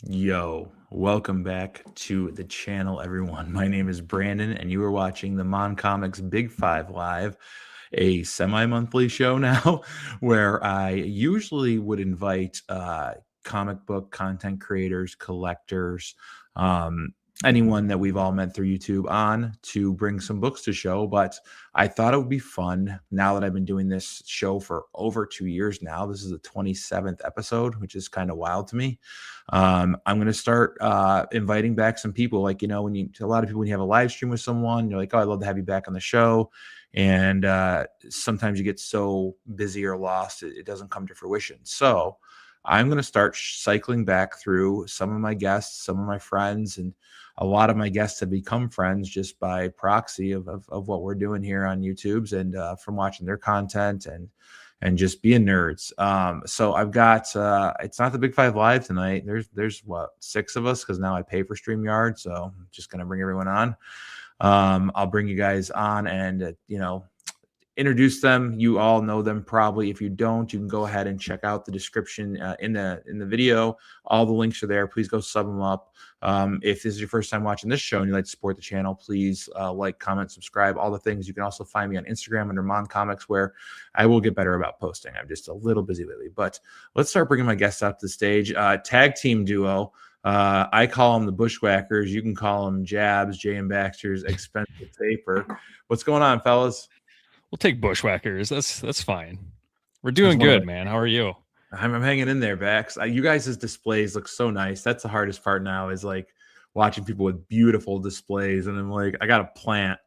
Yo, welcome back to the channel, everyone. My name is Brandon, and you are watching the Mon-Comics Big Five Live, a semi-monthly show now, where I usually would invite comic book content creators, collectors, anyone that we've all met through YouTube on to bring some books to show. But I thought it would be fun now that I've been doing this show for over 2 years now. This is the 27th episode, which is kind of wild to me. I'm going to start inviting back some people. Like, when a lot of people, when you have a live stream with someone, you're like, oh, I'd love to have you back on the show. And sometimes you get so busy or lost, it doesn't come to fruition. So I'm going to start cycling back through some of my guests, some of my friends, and a lot of my guests have become friends just by proxy of what we're doing here on YouTube's and from watching their content and just being nerds. So I've got it's not the Big Five Live tonight. There's what, 6 of us, because now I pay for StreamYard, so I'm just gonna bring everyone on. I'll bring you guys on and introduce them. You all know them probably. If you don't, you can go ahead and check out the description in the video. All the links are there. Please go sub them up. If this is your first time watching this show and you'd like to support the channel, please like, comment, subscribe, all the things. You can also find me on Instagram under Mon-Comics, where I will get better about posting. I'm just a little busy lately. But let's start bringing my guests up to the stage. Tag team duo. I call them the Bushwhackers. You can call them Jabs, Jay and Baxter's expensive paper. What's going on, fellas? We'll take Bushwhackers. That's fine. We're doing good, man. How are you? I'm hanging in there, Bax. You guys' displays look so nice. That's the hardest part now, is like watching people with beautiful displays. And I'm like, I got a plant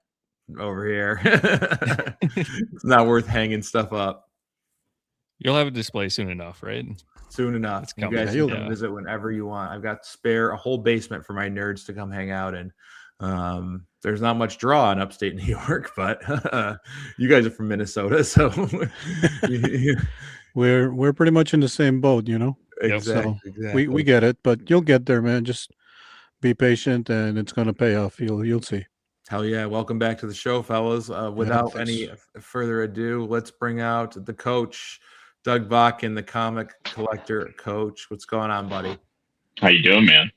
over here. It's not worth hanging stuff up. You'll have a display soon enough, right? Soon enough. You guys can come visit whenever you want. I've got a whole basement for my nerds to come hang out in. There's not much draw in upstate New York, but you guys are from Minnesota, so we're pretty much in the same boat, Exactly. So we get it, but you'll get there, man. Just be patient, and it's gonna pay off. You'll see. Hell yeah! Welcome back to the show, fellas. Without any further ado, let's bring out the coach, Doug Bakken, the comic collector coach. What's going on, buddy? How you doing, man?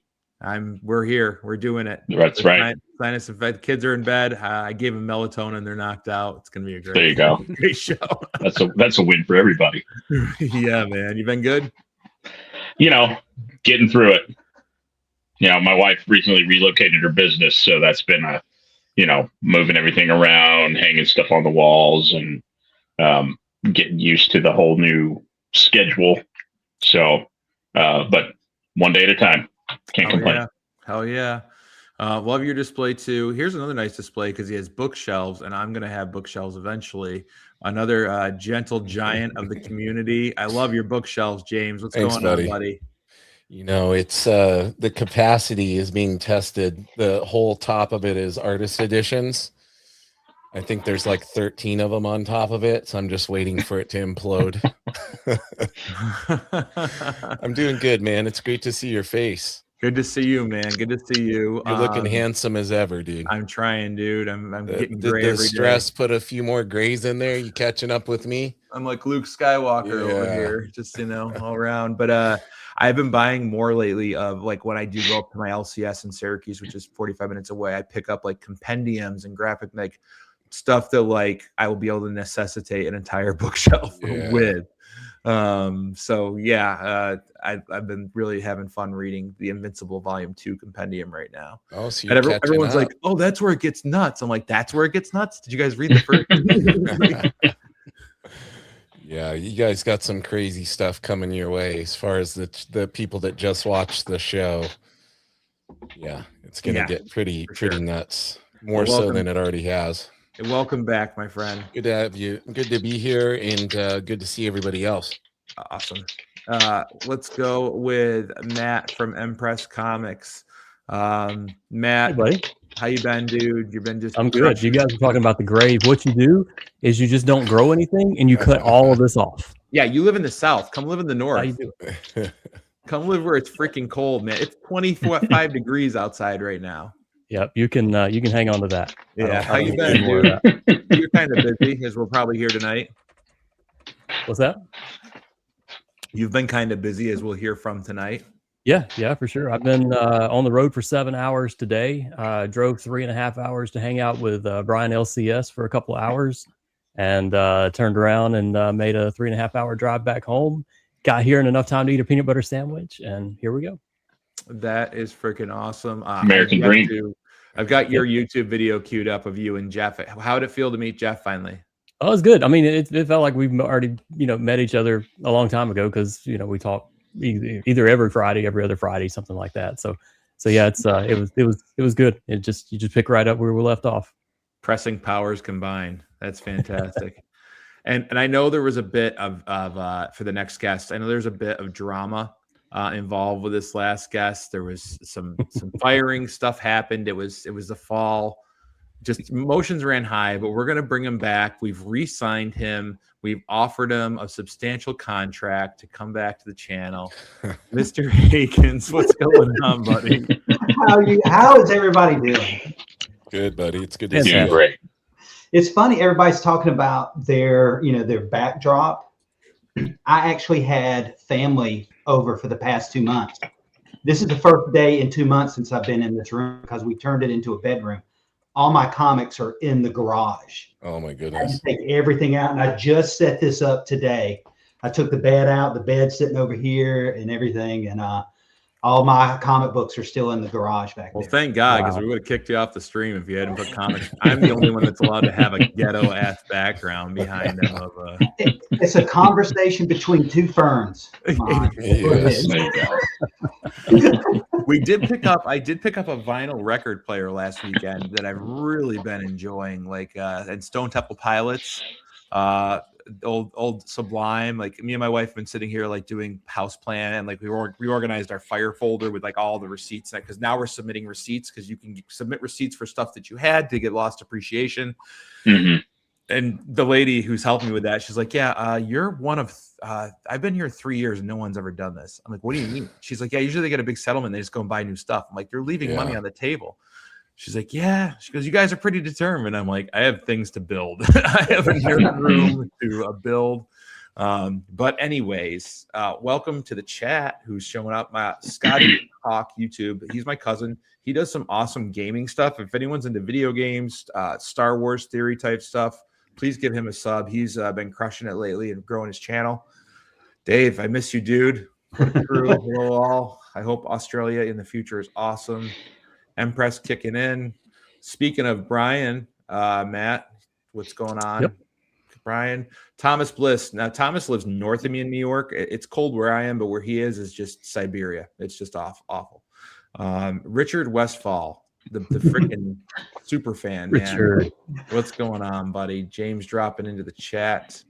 We're here. We're doing it. That's right. Sinus infected kids are in bed. I gave them melatonin. They're knocked out. It's gonna be a great. There you go. Great show. That's a win for everybody. Yeah, man. You been good? Getting through it. My wife recently relocated her business, so that's been moving everything around, hanging stuff on the walls, and getting used to the whole new schedule. So, but one day at a time. Can't complain. Yeah. Hell yeah. Love your display too. Here's another nice display because he has bookshelves, and I'm going to have bookshelves eventually. Another gentle giant of the community. I love your bookshelves, James. What's going on, buddy? It's the capacity is being tested. The whole top of it is artist editions. I think there's like 13 of them on top of it, so I'm just waiting for it to implode. I'm doing good, man. It's great to see your face. Good to see you, man. Good to see you. You're looking handsome as ever, dude. I'm trying, dude. I'm getting did gray the every stress day. Put a few more grays in there? You catching up with me? I'm like Luke Skywalker over here, just all around. But I've been buying more lately of, like, when I do go up to my LCS in Syracuse, which is 45 minutes away, I pick up like compendiums and graphic stuff that like I will be able to necessitate an entire bookshelf with. So yeah, I've been really having fun reading the Invincible Volume 2 compendium right now. Oh, so and everyone's like, oh, that's where it gets nuts. I'm like, that's where it gets nuts? Did you guys read the first? Yeah, you guys got some crazy stuff coming your way as far as the people that just watched the show. Yeah, it's gonna get pretty nuts. More so than it already has. Welcome back, my friend. Good to have you. Good to be here, and good to see everybody else. Awesome. Let's go with Matt from Empress Comics. Matt, hey, buddy. How you been, dude? You've been just. I'm good. You guys are talking about the grave. What you do is you just don't grow anything, and you cut all of this off. Yeah, you live in the South. Come live in the North. How you do? Come live where it's freaking cold, man. It's 25 degrees outside right now. Yep, you can hang on to that. Yeah, how you been, dude? You're kind of busy, as we're probably here tonight. What's that? You've been kind of busy, as we'll hear from tonight. Yeah, for sure. I've been on the road for 7 hours today. Drove 3.5 hours to hang out with Brian LCS for a couple of hours, and turned around and made a 3.5 hour drive back home. Got here in enough time to eat a peanut butter sandwich, and here we go. That is freaking awesome. American dream. I've got your YouTube video queued up of you and Jeff. How did it feel to meet Jeff finally? Oh, it's good. I mean, it felt like we've already, met each other a long time ago because, we talk either every Friday, every other Friday, something like that. So yeah, it was good. You just pick right up where we left off. Pressing powers combined. That's fantastic. and I know there was a bit of for the next guest. I know there's a bit of drama involved with this last guest. There was some firing stuff happened. It was the fall. Just emotions ran high, but we're going to bring him back. We've re-signed him. We've offered him a substantial contract to come back to the channel. Mr. Akins, what's going on, buddy? How is everybody doing? Good, buddy. It's good to see Doing you. great. It's funny. Everybody's talking about their backdrop. I actually had family over for the past 2 months. This is the first day in 2 months since I've been in this room because we turned it into a bedroom. All my comics are in the garage. Oh my I goodness. just take everything out, and I just set this up today. I took the bed out, the bed's sitting over here and everything, and all my comic books are still in the garage back there. Well, thank God, because we would have kicked you off the stream if you hadn't put comics. I'm the only one that's allowed to have a ghetto-ass background behind them. It's a conversation between two ferns. Yes. There you go. I did pick up a vinyl record player last weekend that I've really been enjoying, and Stone Temple Pilots, old Sublime. Like me and my wife have been sitting here doing house plan, and we reorganized our fire folder with all the receipts, because now we're submitting receipts because you can submit receipts for stuff that you had to get lost appreciation. Mm-hmm. And the lady who's helping me with that, she's like, yeah, you're one of, I've been here 3 years and no one's ever done this. I'm like, what do you mean? She's like, yeah, usually they get a big settlement. They just go and buy new stuff. I'm like, you're leaving money on the table. She's like, yeah. She goes, you guys are pretty determined. I'm like, I have things to build. I have a room to build. But anyways, welcome to the chat who's showing up. Scotty Hawk YouTube. He's my cousin. He does some awesome gaming stuff. If anyone's into video games, Star Wars theory type stuff, please give him a sub. He's been crushing it lately and growing his channel. Dave, I miss you, dude. Put it through. Hello all. I hope Australia in the future is awesome. Empress kicking in. Speaking of Brian, Matt, what's going on? Yep. Brian, Thomas Bliss. Now, Thomas lives north of me in New York. It's cold where I am, but where he is just Siberia. It's just awful. Richard Westfall, the freaking super fan, man. Richard. What's going on, buddy? James dropping into the chat.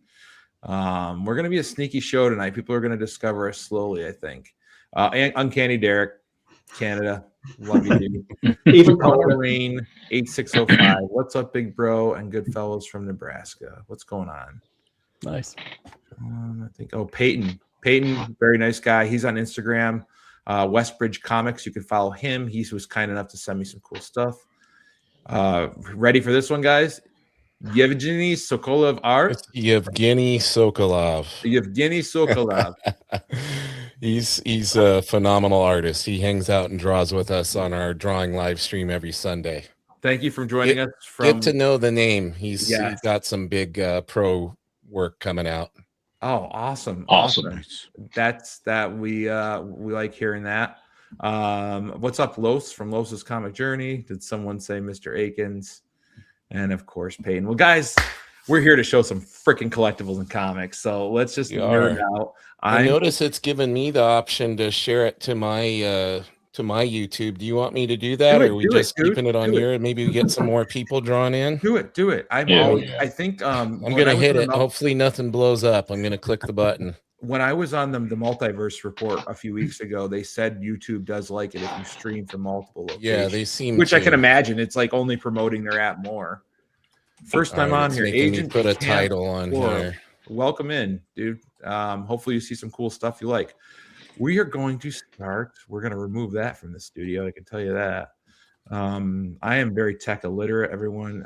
We're going to be a sneaky show tonight. People are going to discover us slowly, I think. And Uncanny Derek, Canada. Love you, dude. Even Rain 8605. What's up, big bro? And good fellows from Nebraska. What's going on? Nice. I think. Oh, Peyton, very nice guy. He's on Instagram. Westbridge Comics. You can follow him. He was kind enough to send me some cool stuff. Ready for this one, guys? Yevgeny Sokolov art. It's Yevgeny Sokolov. Yevgeny Sokolov. He's a phenomenal artist. He hangs out and draws with us on our drawing live stream every Sunday. Thank you for joining us. Get to know the name. He's got some big pro work coming out. Oh, awesome. That's we like hearing that. What's up, Los from Los's Comic Journey? Did someone say Mr. Akins? And of course, Peyton. Well, guys, we're here to show some freaking collectibles and comics. So let's just nerd out. I notice it's given me the option to share it to my YouTube. Do you want me to do that, or are we just keeping it on your? And maybe we get some more people drawn in. Do it. I think I'm gonna hit it. Hopefully, nothing blows up. I'm gonna click the button. When I was on the Multiverse Report a few weeks ago, they said YouTube does like it if you stream from multiple locations. Yeah, they seem which I can imagine. It's like only promoting their app more. First time on here, Agent. Put a title on here. Welcome in, dude. Hopefully you see some cool stuff you like. We are going to start. We're going to remove that from the studio. I can tell you that. I am very tech illiterate, everyone.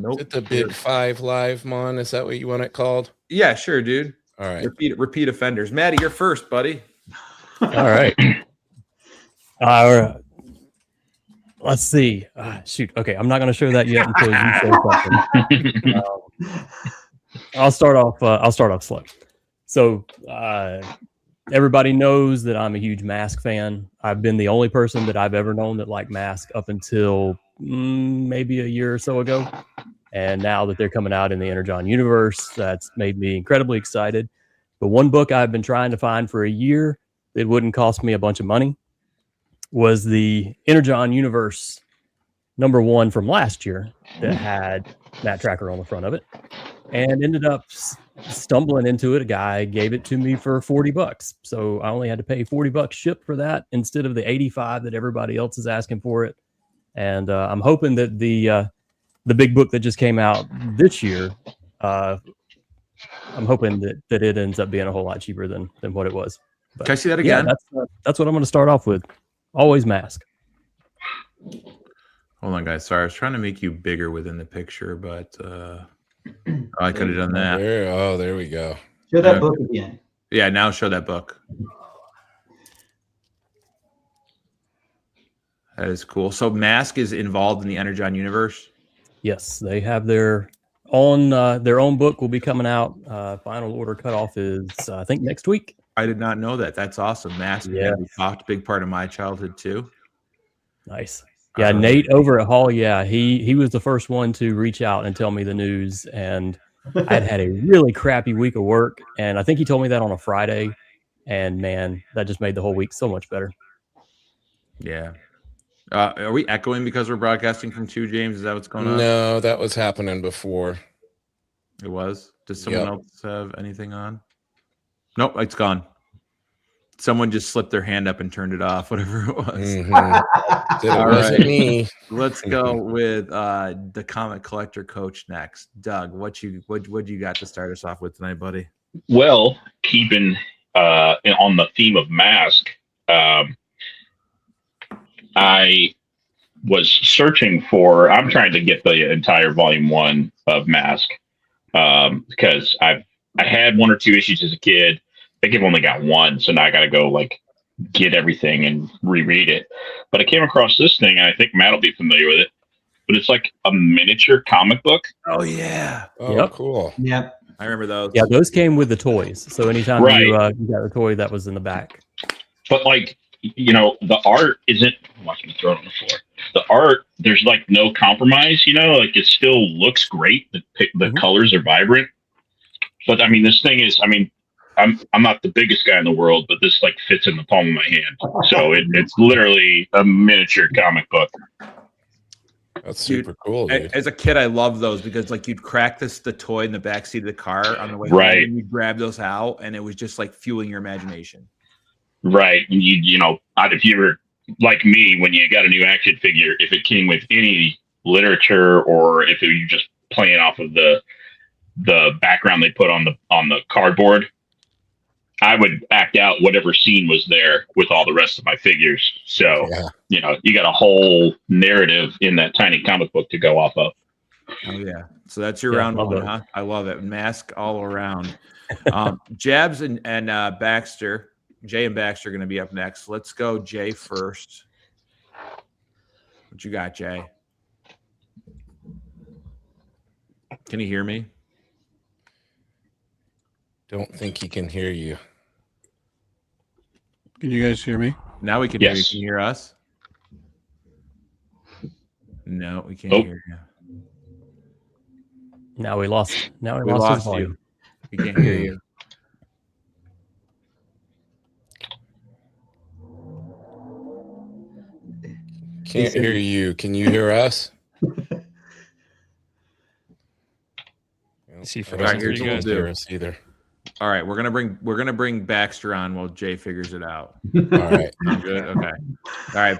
Nope. Is it the Big Five Live, Mon? Is that what you want it called? Yeah, sure, dude. All right. Repeat offenders. Maddie, you're first, buddy. All right. Let's see. Shoot. Okay, I'm not going to show that yet until you show something. I'll start off slow. So everybody knows that I'm a huge Mask fan. I've been the only person that I've ever known that liked Mask up until maybe a year or so ago. And now that they're coming out in the Energon universe, that's made me incredibly excited. But one book I've been trying to find for a year that wouldn't cost me a bunch of money was the Energon universe #1 from last year that had Matt Tracker on the front of it, and ended up stumbling into it. A guy gave it to me for $40, so I only had to pay $40 shipped for that instead of the $85 that everybody else is asking for it. And I'm hoping that the big book that just came out this year, I'm hoping that it ends up being a whole lot cheaper than what it was. But can I see that again? Yeah, that's what I'm going to start off with. Always Mask. Hold on, guys. Sorry, I was trying to make you bigger within the picture, but I could have done that. There we go. Show that book again. Yeah, now show that book. That is cool. So Mask is involved in the Energon universe? Yes, they have their own book will be coming out. Final order cutoff is I think next week. I did not know that. That's awesome. Mask, Yeah. we talked, big part of my childhood too. Nice. Yeah, Nate over at Hall. Yeah, he was the first one to reach out and tell me the news, and I'd had a really crappy week of work, and I think he told me that on a Friday, and man, that just made the whole week so much better. Yeah. Are we echoing because we're broadcasting from 2, James? Is that what's going on? No, that was happening before. It was? Does someone else have anything on? Nope, it's gone. Someone just slipped their hand up and turned it off, whatever it was. Mm-hmm. It All wasn't right. me. Let's go with the comic collector coach next. Doug, what you got to start us off with tonight, buddy? Well, keeping on the theme of Mask, I was searching for. I'm trying to get the entire volume 1 of Mask because I had 1 or 2 issues as a kid. I think I've only got 1, so now I got to go get everything and reread it. But I came across this thing, and I think Matt will be familiar with it. But it's like a miniature comic book. Oh yeah. Oh, Yep. cool. Yep. I remember those. Yeah, those came with the toys. So anytime Right. you got a toy, that was in the back. But the art isn't. I'm not going to throw it on the floor. The art, there's no compromise. It still looks great. The colors are vibrant. But I mean, this thing is. I mean, I'm not the biggest guy in the world, but this fits in the palm of my hand. So it's literally a miniature comic book. That's super cool, dude. As a kid, I loved those because you'd crack the toy in the backseat of the car on the way Right. home, and you'd grab those out, and it was just fueling your imagination. Right. And if you were like me, when you got a new action figure, if it came with any literature or if you were just playing off of the background they put on the cardboard, I would act out whatever scene was there with all the rest of my figures. So, you got a whole narrative in that tiny comic book to go off of. Oh yeah. So that's your round 1, huh? I love it. Mask all around. Jabs and Baxter. Jay and Baxter are going to be up next. Let's go Jay first. What you got, Jay? Can you hear me? Don't think he can hear you. Can you guys hear me? Now we can hear you. Yes. Can you hear us? No, we can't hear you. Now we lost. Now we We lost his lost volume. you. We can't hear you. Can't hear you. Can you hear us? See if All right, here's you what we'll guys do. Hear us either. All right, we're gonna bring Baxter on while Jay figures it out. All right. Sound good? Okay. All right,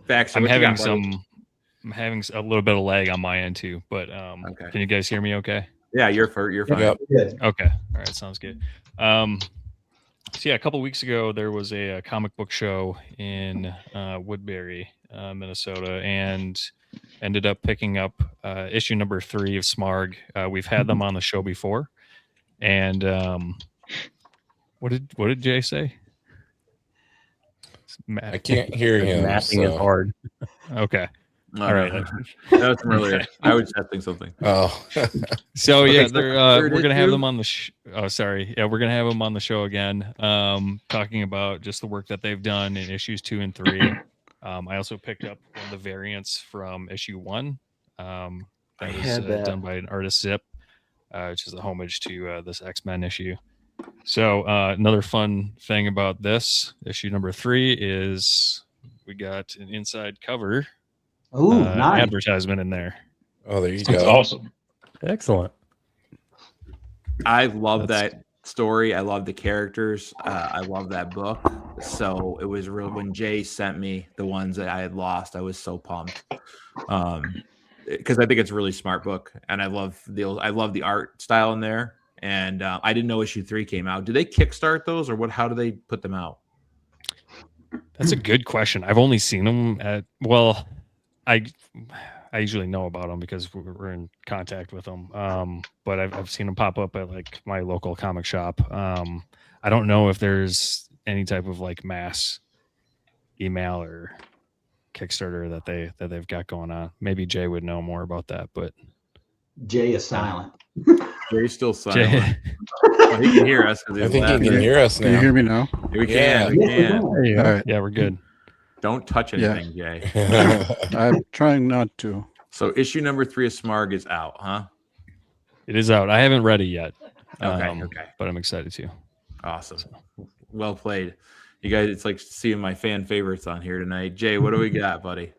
Baxter. I'm what you having got, buddy? I'm having a little bit of lag on my end too, but Okay. can you guys hear me okay? Yeah, you're fine. Yep. Good. Okay. All right. Sounds good. So yeah, a couple weeks ago, there was a comic book show in Woodbury, Minnesota, and ended up picking up issue number 3 of Smarg. We've had them on the show before. And what did Jay say? I can't hear him. Mapping is So. hard. Okay. No, All no, right. that was from earlier. I was testing something. Oh, So Okay, yeah, so they're third we're gonna have issue? them on the. Oh, sorry. Yeah, we're gonna have them on the show again. Talking about just the work that they've done in issues 2 and 3. I also picked up one of the variants from issue 1. That I was had that. done by an artist Zip, which is a homage to this X-Men issue. So another fun thing about this issue number 3 is we got an inside cover Ooh, nice. advertisement in there. oh, there you That's go. awesome. Excellent. I love That's- that story. I love the characters. I love that book. So it was real when Jay sent me the ones that I had lost. I was so pumped. Because I think it's a really smart book, and I love the art style in there. And I didn't know issue 3 came out. Do they kickstart those, or what? How do they put them out? That's a good question. I've only seen them at I usually know about them because we're in contact with them. But I've seen them pop up at like my local comic shop. I don't know if there's any type of like mass email or Kickstarter that they've got going on. Maybe Jay would know more about that, but Jay is silent. Jay's still silent. Jay, Oh, he can hear us. 'Cause I he's think he laughing. can hear us Can you now. hear me now? We Yeah. can. We Yes, we can. can. There you go. All right. yeah, we're good. Don't touch Yeah. anything, Jay. I'm trying not to. So issue number 3 of Smarg is out, huh? It is out. I haven't read it yet. Okay. But I'm excited to. Awesome. Well played. You guys, it's like seeing my fan favorites on here tonight. Jay, what do we got, buddy?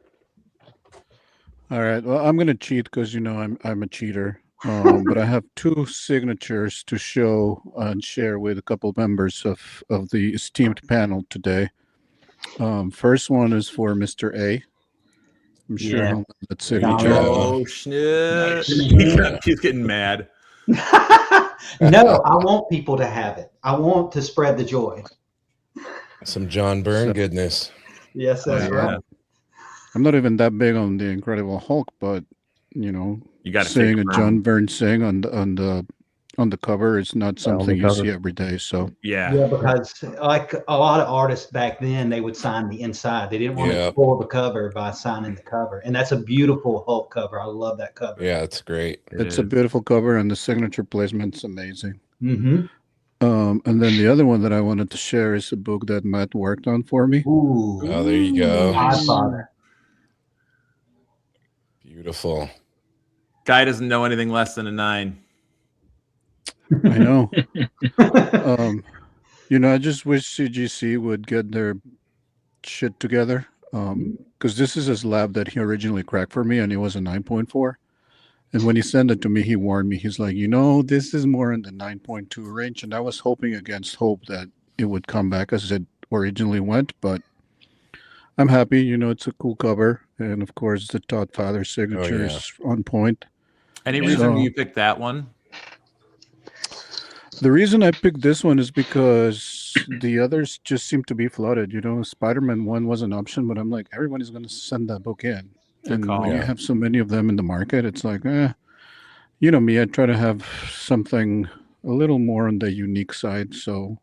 All right. Well, I'm gonna cheat because I'm a cheater. But I have 2 signatures to show and share with a couple members of the esteemed panel today. First one is for Mr. A. I'm sure Yeah. he'll have that signature. Oh, snap. Nice. He's getting mad. No, I want people to have it. I want to spread the joy. Some John Byrne goodness. Yes, that's Yeah. right. I'm not even that big on the Incredible Hulk, but you You got to seeing a John Byrne sing on the cover is not the something you cover. see every day. So Yeah. Yeah, because like a lot of artists back then, they would sign the inside. They didn't want Yeah. to spoil the cover by signing the cover. And that's a beautiful Hulk cover. I love that cover. Yeah, it's great. it's a beautiful cover, and the signature placement's amazing. Mm-hmm. And then the other one that I wanted to share is a book that Matt worked on for me. Ooh. Oh, there you go. Godfather. Beautiful. Guy doesn't know anything less than a 9. I know. I just wish CGC would get their shit together. Because this is his lab that he originally cracked for me, and it was a 9.4. And when he sent it to me, he warned me. He's like, this is more in the 9.2 range. And I was hoping against hope that it would come back as it originally went. But I'm happy. It's a cool cover. And of course, the Todd Father signature is on point. Any Yeah. reason So- you picked that one? The reason I picked this one is because the others just seem to be flooded. Spider-Man 1 was an option, but I'm like, everybody's going to send that book in. Good And call. when you Yeah. have so many of them in the market, it's like, me, I try to have something a little more on the unique side. So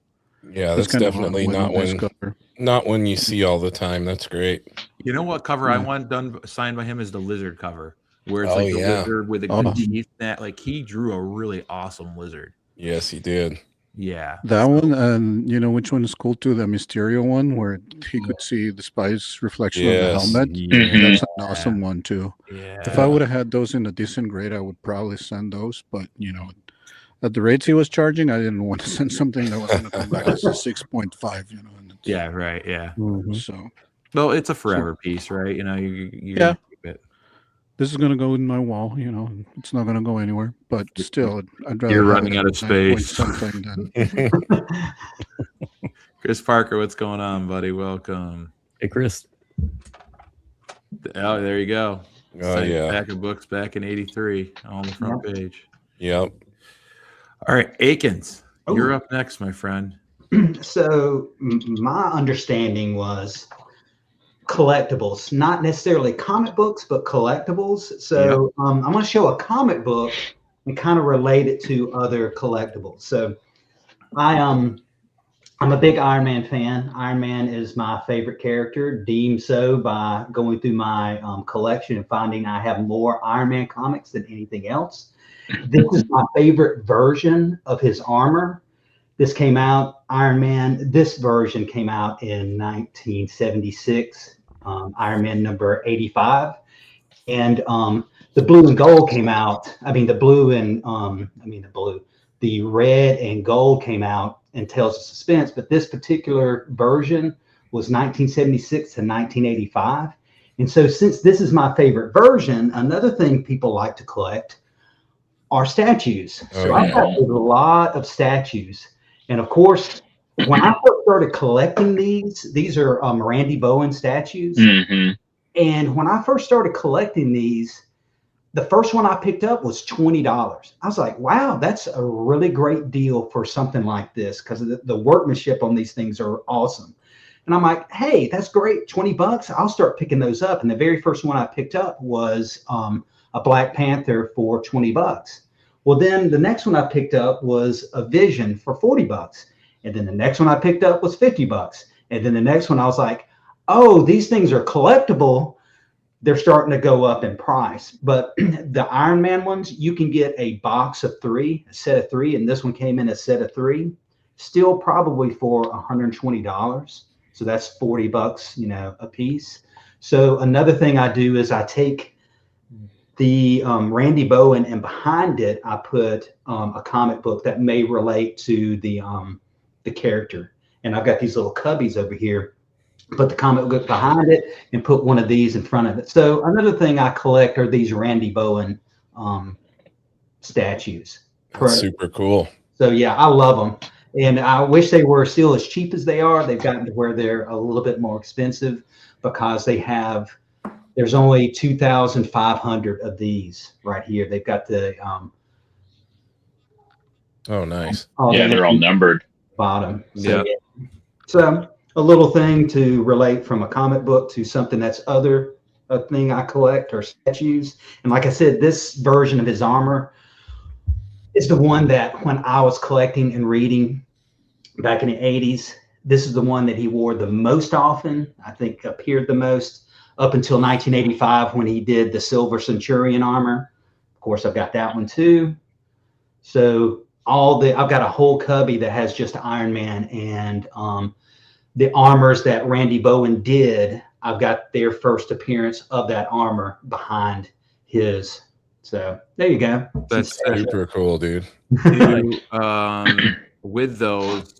Yeah, that's that's kind of definitely why I not went with one this cover. not one you see all the time. That's great. You know what cover I Yeah. want done signed by him is the lizard cover, where it's Oh, like the yeah. lizard with the Oh. teeth. That like he drew a really awesome lizard. Yes, he did. Yeah. That one, and which one is cool too? The Mysterio one, where he could see the spy's reflection Yes. of the helmet. Mhm. That's an awesome one too. Yeah. If I would have had those in a decent grade, I would probably send those. But at the rates he was charging, I didn't want to send something that was going to come back as a 6.5. And it's, Yeah. Right. Yeah. Mhm. So Well, it's a forever piece, right? You Yeah. keep it. this is going to go in my wall. And it's not going to go anywhere. But still, I'd rather You're have running it out at of space. something than Chris Parker, what's going on, buddy? Welcome. Hey, Chris. Oh, there you go. Oh, Signed yeah. Back of books back in '83 on the front page. Yep. All right, Akins, Oh. you're up next, my friend. So my understanding was collectibles, not necessarily comic books, but collectibles. So I'm going to show a comic book and kind of relate it to other collectibles. So I I'm a big Iron Man fan. Iron Man is my favorite character, deemed so by going through my collection and finding I have more Iron Man comics than anything else. This is my favorite version of his armor. This came out, Iron Man, this version came out in 1976, Iron Man number 85. And the blue and gold came out. I mean, the red and gold came out in Tales of Suspense, but this particular version was 1976 to 1985. And so since this is my favorite version, another thing people like to collect are statues. So I've got a lot of statues. And of course, when I first started collecting these are Randy Bowen statues. Mm-hmm. And when I first started collecting these, the first one I picked up was $20. I was like, wow, that's a really great deal for something like this, because the workmanship on these things are awesome. And I'm like, hey, that's great, $20. I'll start picking those up. And the very first one I picked up was a Black Panther for $20. Well, then the next one I picked up was a Vision for $40. And then the next one I picked up was $50. And then the next one I was like, oh, these things are collectible. They're starting to go up in price. But the Iron Man ones, you can get a box of 3, a set of 3, and this one came in a set of 3, still probably for $120. So that's $40, a piece. So another thing I do is I take the Randy Bowen, and behind it I put a comic book that may relate to the character. And I've got these little cubbies over here. Put the comic book behind it and put one of these in front of it. So another thing I collect are these Randy Bowen statues. That's super cool. So yeah, I love them. And I wish they were still as cheap as they are. They've gotten to where they're a little bit more expensive because there's only 2,500 of these right here. They've got the oh, nice. Yeah, they're all numbered. Bottom. So, yeah. So a little thing to relate from a comic book to something that's a thing I collect are statues. And like I said, this version of his armor is the one that when I was collecting and reading back in the 80s, this is the one that he wore the most often, I think appeared the most, up until 1985 when he did the Silver Centurion armor. Of course, I've got that one too. So I've got a whole cubby that has just Iron Man, and the armors that Randy Bowen did, I've got their first appearance of that armor behind his. So there you go. That's super cool, dude. With those,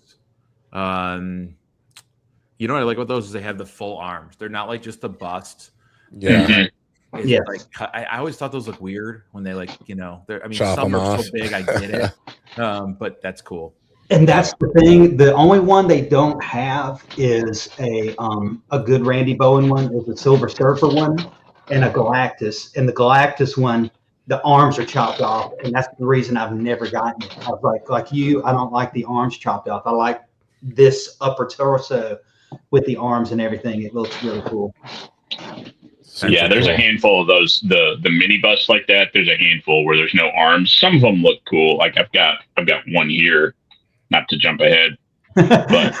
you know what I like about those is they have the full arms. They're not like just the bust. Yeah. Yeah. Like I always thought those look weird when they they're. I mean, Chop some them are off. so big, I get it, but that's cool. And that's the thing. The only one they don't have is a good Randy Bowen one, is a Silver Surfer one, and a Galactus. And the Galactus one, the arms are chopped off, and that's the reason I've never gotten it. I was like you, I don't like the arms chopped off. I like this upper torso with the arms and everything. It looks really cool. Yeah, there's a handful of those, the mini busts like that. There's a handful where there's no arms. Some of them look cool. Like I've got one here, not to jump ahead, but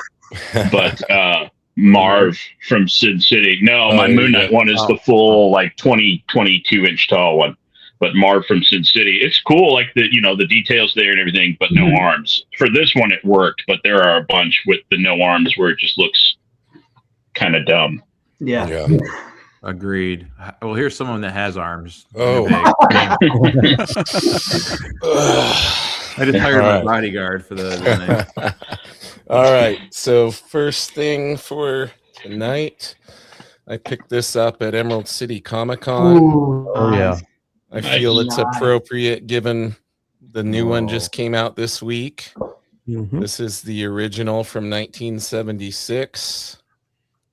Marv from Sin City. No, my Moon Knight one is the full 22-inch tall one. But Marv from Sin City, it's cool, like the details there and everything, but no arms. For this one, it worked, but there are a bunch with the no arms where it just looks kind of dumb. Yeah. Agreed. Well, here's someone that has arms. Oh. I just hired my bodyguard for the night. All right. So first thing for tonight, I picked this up at Emerald City Comic Con. Oh yeah. I feel it's appropriate given the new one just came out this week. Mm-hmm. This is the original from 1976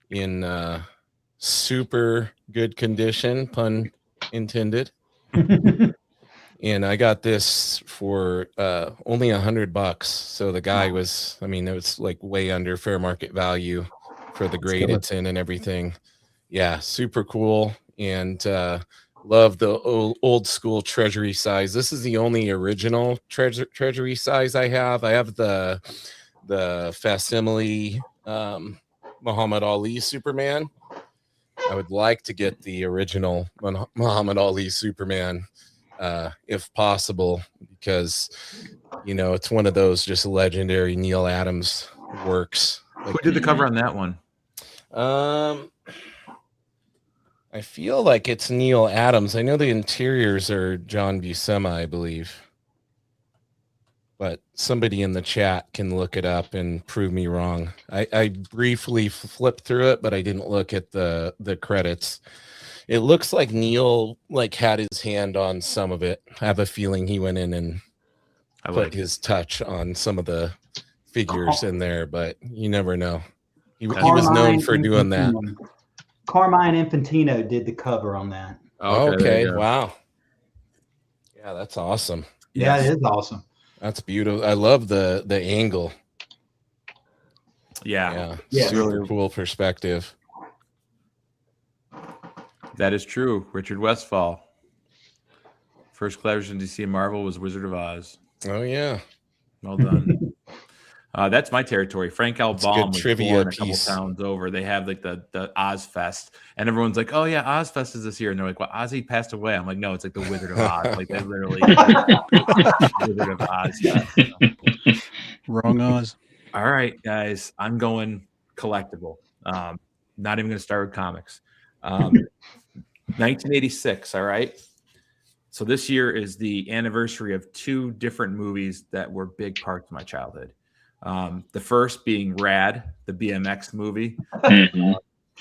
in super good condition, pun intended. And I got this for only $100. So the guy was, it was like way under fair market value for the grade it's in and everything. Yeah, super cool. And love the old school treasury size. This is the only original treasury size I have. I have the the facsimile Muhammad Ali Superman. I would like to get the original Muhammad Ali Superman, if possible, because it's one of those just legendary Neil Adams works. Who did the cover on that one? I feel like it's Neil Adams. I know the interiors are John Buscema, I believe. But somebody in the chat can look it up and prove me wrong. I briefly flipped through it, but I didn't look at the credits. It looks like Neil had his hand on some of it. I have a feeling he went in and put his touch on some of the figures in there, but you never know. He was known for doing that. Carmine Infantino did the cover on that. Okay. Wow. Yeah, that's awesome. Yeah, it is awesome. That's beautiful. I love the angle. Yeah. Super cool perspective. That is true. Richard Westphal. First collaboration to see Marvel was Wizard of Oz. Oh yeah. Well done. That's my territory. Frank L. Baum was born a couple towns over. They have like the Oz Fest, and everyone's like, "Oh yeah, Oz Fest is this year." And they're like, "Well, Ozzy passed away." I'm like, "No, it's like the Wizard of Oz." Like they literally Wizard of Oz. Fest. Wrong Oz. All right, guys, I'm going collectible. Not even going to start with comics. 1986. All right. So this year is the anniversary of two different movies that were big parts of my childhood. The first being Rad, the BMX movie,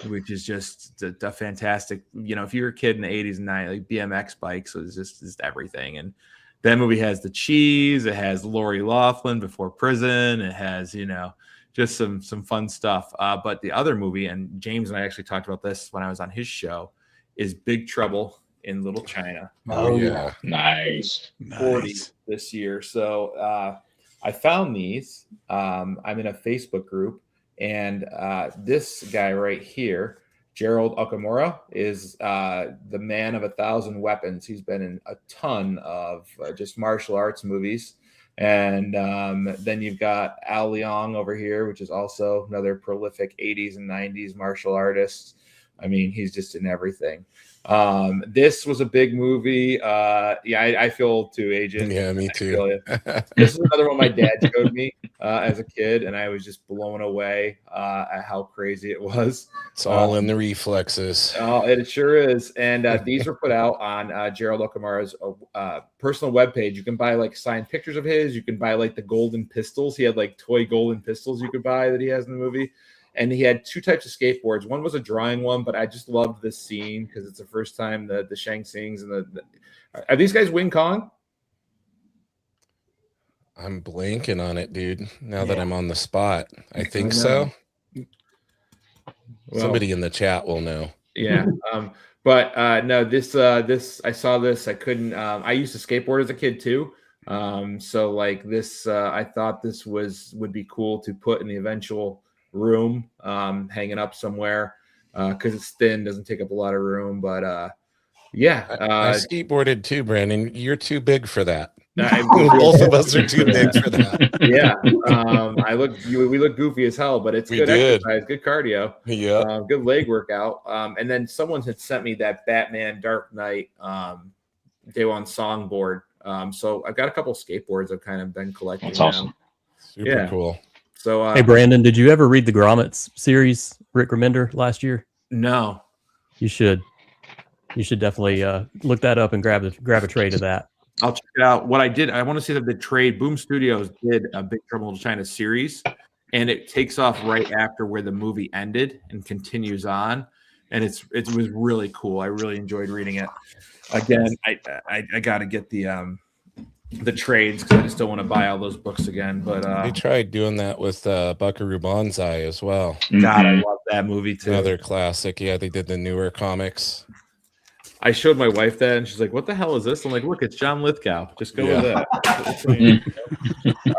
which is just a fantastic, if you were a kid in the 80s and 90s, like BMX bikes was just everything. And that movie has the cheese, it has Lori Loughlin before prison, it has, just some fun stuff. But the other movie, and James and I actually talked about this when I was on his show, is Big Trouble in Little China. Oh yeah. Nice. 40 this year. So I found these. I'm in a Facebook group, and this guy right here, Gerald Okamura, is the man of 1,000 weapons. He's been in a ton of just martial arts movies. And then you've got Al Leong over here, which is also another prolific 80s and 90s martial artist. I mean, he's just in everything. This was a big movie. I feel old too, Agent. Yeah, me too. This is another one my dad showed me as a kid, and I was just blown away at how crazy it was. It's all in the reflexes. Oh, it sure is. And these were put out on Gerald Okamura's personal webpage. You can buy like signed pictures of his. You can buy like the golden pistols. He had like toy golden pistols you could buy that he has in the movie. And he had two types of skateboards. One was a drawing one, but I just loved this scene because it's the first time the Shang Tsings and are these guys Wing Kong? I'm blanking on it, dude. Now that I'm on the spot, I think so. Well, somebody in the chat will know. Yeah. But no, this I saw this. I couldn't. I used to skateboard as a kid too. So like this, I thought this would be cool to put in the eventual room, hanging up somewhere, because it's thin, doesn't take up a lot of room. But I skateboarded too, Brandon. You're too big for that. Both of us are too big for that. Yeah. We look goofy as hell, but it's good exercise, good cardio. Yeah. Good leg workout. And then someone had sent me that Batman Dark Knight Day One songboard. So I've got a couple skateboards I've kind of been collecting. That's awesome. Super cool. So, hey, Brandon, did you ever read the Grommets series, Rick Remender, last year? No. You should. You should definitely look that up and grab a trade of that. I'll check it out. What I did, I want to see that the trade. Boom Studios did a Big Trouble in Little China series, and it takes off right after where the movie ended and continues on, and it was really cool. I really enjoyed reading it. Again, I got to get the trades because I just don't want to buy all those books again. But they tried doing that with Buckaroo Banzai as well. God, I love that movie too. Another classic. Yeah, they did the newer comics. I showed my wife that, and she's like, "What the hell is this?" I'm like, "Look, it's John Lithgow. Just go with that."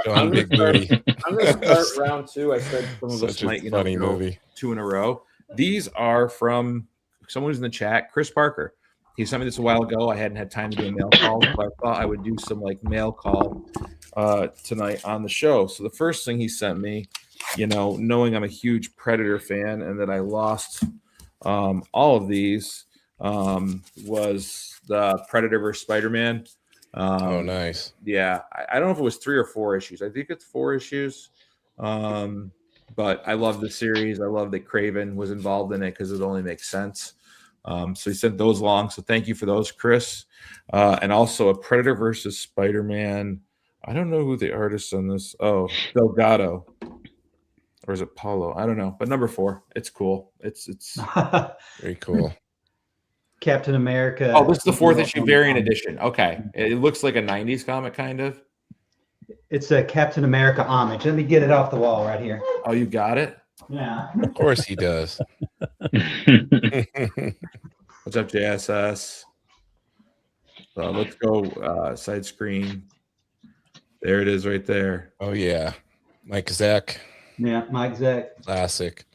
I'm going to start round two. I said some of us might, funny movie. Two in a row. These are from someone who's in the chat, Chris Parker. He sent me this a while ago. I hadn't had time to do a mail call, but I thought I would do some like mail call tonight on the show. So the first thing he sent me, knowing I'm a huge Predator fan and that I lost all of these, was the Predator vs. Spider-Man. Oh, nice. Yeah, I don't know if it was 3 or 4 issues. I think it's 4 issues. But I love the series. I love that Craven was involved in it because it only makes sense. So he sent those along. So thank you for those, Chris. And also a Predator versus Spider-Man. I don't know who the artist on this. Oh, Delgado. Or is it Paulo? I don't know. But number 4. It's cool. It's very cool. Captain America. Oh, this is the 4th issue variant edition. Okay. It looks like a 90s comic, kind of. It's a Captain America homage. Let me get it off the wall right here. Oh, you got it? Yeah. Of course he does. What's up, JSS? So let's go side screen. There it is right there. Oh, yeah. Mike Zack. Yeah, Mike Zack. Classic.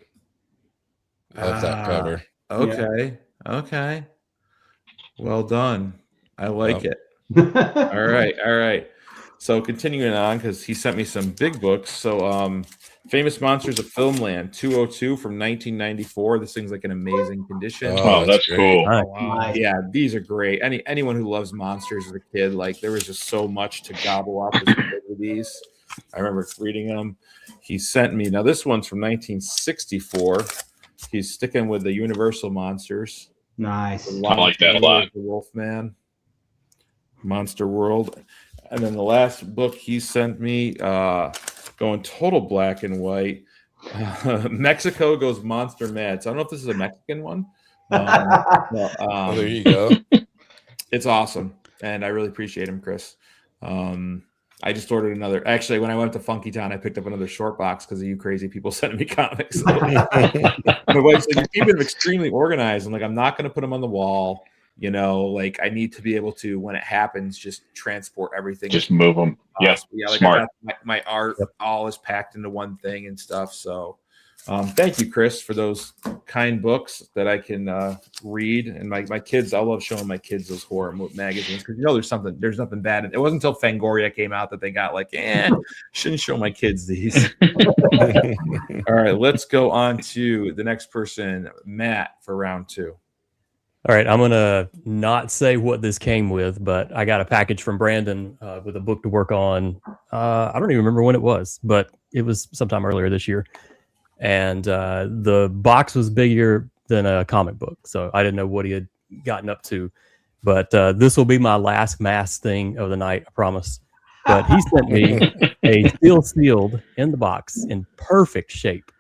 Love that cover. Okay. Yeah. Okay. Well done. I like it. All right. So continuing on, because he sent me some big books. So Famous Monsters of Filmland 202 from 1994. This thing's like in amazing condition. Oh, that's cool. Oh, wow. Yeah, these are great. Anyone who loves monsters as a kid, like there was just so much to gobble up with these. I remember reading them. He sent me, now this one's from 1964. He's sticking with the Universal monsters. Nice. I like that a lot. The Wolfman, Monster World. And then the last book he sent me, going total black and white. Mexico Goes Monster Mad. So I don't know if this is a Mexican one. Well, there you go. It's awesome. And I really appreciate him, Chris. I just ordered another. Actually, when I went to Funky Town, I picked up another short box because of you crazy people sending me comics. My wife's like, you're keeping them extremely organized. I'm like, I'm not going to put them on the wall. Like I need to be able to, when it happens, just transport everything. Just move them. Yeah, like smart. My art all is packed into one thing and stuff. So thank you, Chris, for those kind books that I can read. And my kids, I love showing my kids those horror magazines because there's nothing bad. It wasn't until Fangoria came out that they got like, shouldn't show my kids these. All right, let's go on to the next person, Matt, for round 2. All right, I'm going to not say what this came with, but I got a package from Brandon with a book to work on. I don't even remember when it was, but it was sometime earlier this year. And the box was bigger than a comic book, so I didn't know what he had gotten up to. But this will be my last mass thing of the night, I promise. But he sent me a sealed in the box in perfect shape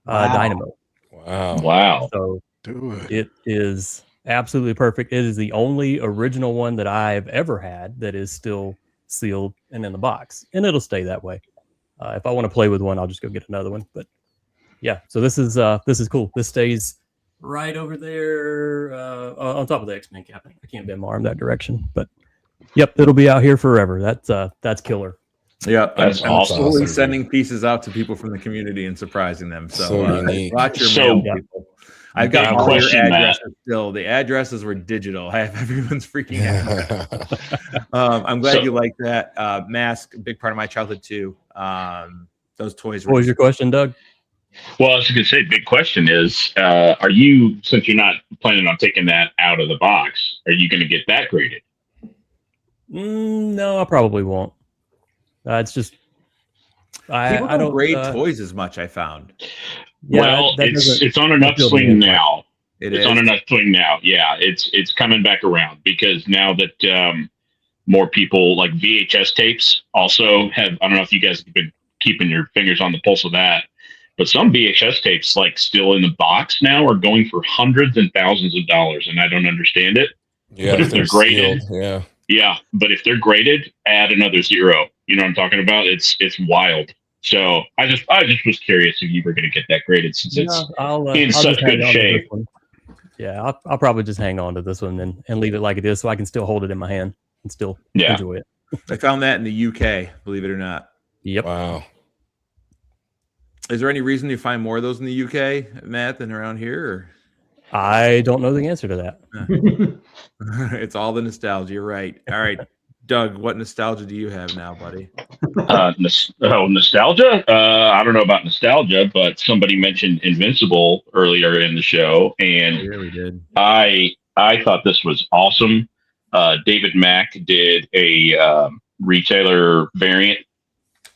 Dynamo. Wow. So Do it. it is absolutely perfect. It is the only original one that I've ever had that is still sealed and in the box, and it'll stay that way. If I want to play with one, I'll just go get another one. But yeah, so this is cool. This stays right over there on top of the X-Men cap. I can't bend my arm that direction, but yep, it'll be out here forever. That's killer. Yeah, That's I'm awesome. slowly sending pieces out to people from the community and surprising them. So unique. watch your So- mail, people. I've got Big all your question, addresses still. The addresses were digital. I have everyone's freaking out. I'm glad you like that. Mask, big part of my childhood too. Those toys were What was your question, Doug? Well, I was going to say, big question is, are you, since you're not planning on taking that out of the box, are you going to get that graded? No, I probably won't. It's just I don't grade toys as much. I found. Yeah, well, that it's on an appeal to me upswing as much. now. It It's is. on an upswing now. Yeah, it's coming back around because now that more people like VHS tapes also have. I don't know if you guys have been keeping your fingers on the pulse of that, but some VHS tapes, like still in the box now, are going for hundreds and thousands of dollars, and I don't understand it. Yeah, But if they're graded, sealed, yeah, but if they're graded, add another 0. You know what I'm talking about? It's wild. So I just was curious if you were going to get that graded since it's I'll in just such hang good on to this shape. one. Yeah, I'll probably just hang on to this one and leave it like it is, so I can still hold it in my hand and still Yeah. enjoy it. I found that in the UK. Believe it or not. Yep. Wow. Is there any reason you find more of those in the UK, Matt, than around here? I don't know the answer to that. Or? It's all the nostalgia. You're right. All right. Doug, what nostalgia do you have now, buddy? Nostalgia. I don't know about nostalgia, but somebody mentioned Invincible earlier in the show, and Yeah, we did. I thought this was awesome. David Mack did a retailer variant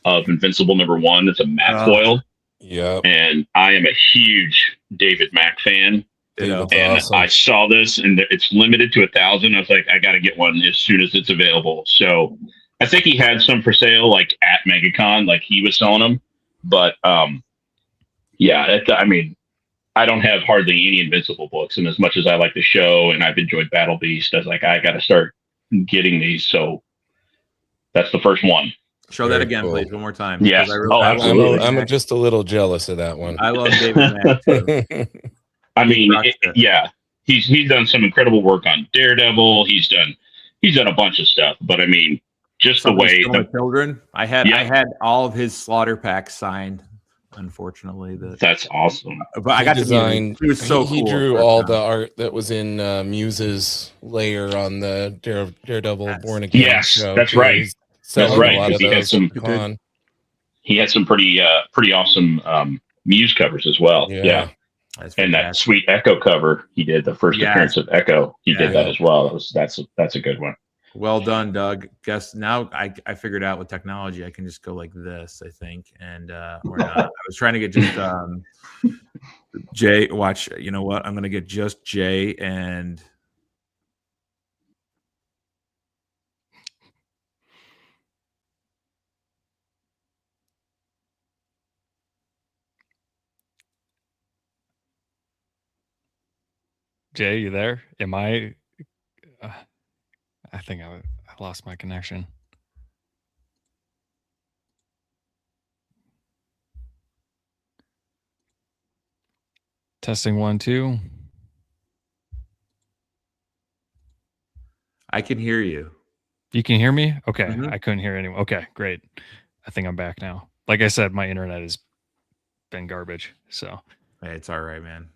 of Invincible #1. It's a matte foil, Yeah. and I am a huge David Mack fan. David's And awesome. I saw this, and it's limited to 1,000. I was like, I got to get one as soon as it's available. So I think he had some for sale, like at MegaCon, like he was selling them. But yeah, I mean, I don't have hardly any Invincible books, and as much as I like the show and I've enjoyed Battle Beast, I was like, I got to start getting these. So that's the first one. Show Very that again, cool. please, one more time. Yes. because Oh, absolutely. I'm just a little jealous of that one. I love David Mack too. I mean, rocks it. yeah, he's done some incredible work on Daredevil. He's done a bunch of stuff. But I mean, just the way Something with children. I had all of his Slaughter packs signed. Unfortunately, that's awesome. But I got designed. He was so he cool. drew all the art that was in Mewzings layer on the Daredevil Born Again. Yes, show, that's too. right. He's selling That's right, a lot of 'cause he had those some- at the con. He had some pretty awesome Muse covers as well. Yeah. That's And that fantastic. sweet Echo cover he did, the first Yes. appearance of Echo. He did Yeah. that as well. That's a good one. Well done, Doug. Guess now I figured out with technology I can just go like this, I think, and or not. I was trying to get just Jay. Watch, you know what? I'm gonna get just Jay and Jay, you there? Am I? I think I lost my connection. Testing 1, 2. I can hear you. You can hear me? Okay. Mhm. I couldn't hear anyone. Okay, great. I think I'm back now. Like I said, my internet has been garbage. So Hey, it's all right, man.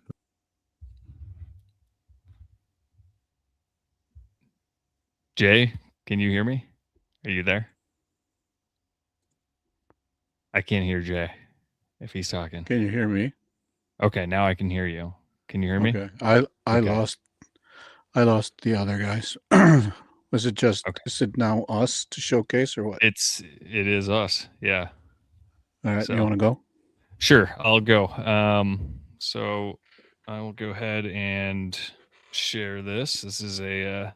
Jay, can you hear me? Are you there? I can't hear Jay if he's talking. Can you hear me? Okay, now I can hear you. Can you hear me? Okay. I Okay. lost the other guys. Was it just Okay. is it now us to showcase or what? It is us. Yeah. All right, so- you want to go? Sure, I'll go. So I will go ahead and share this. This is a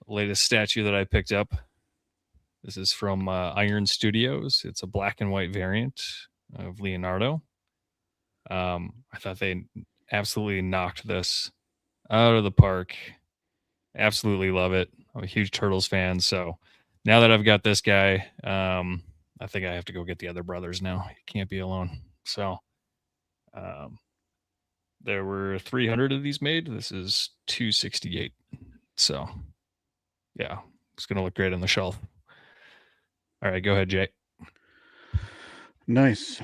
latest statue that I picked up. This is from Iron Studios. It's a black and white variant of Leonardo. I thought they absolutely knocked this out of the park. Absolutely love it. I'm a huge Turtles fan, so now that I've got this guy, I think I have to go get the other brothers now. You can't be alone. So there were 300 of these made. This is 268. So yeah, it's gonna look great on the shelf. All right, go ahead, Jay. Nice.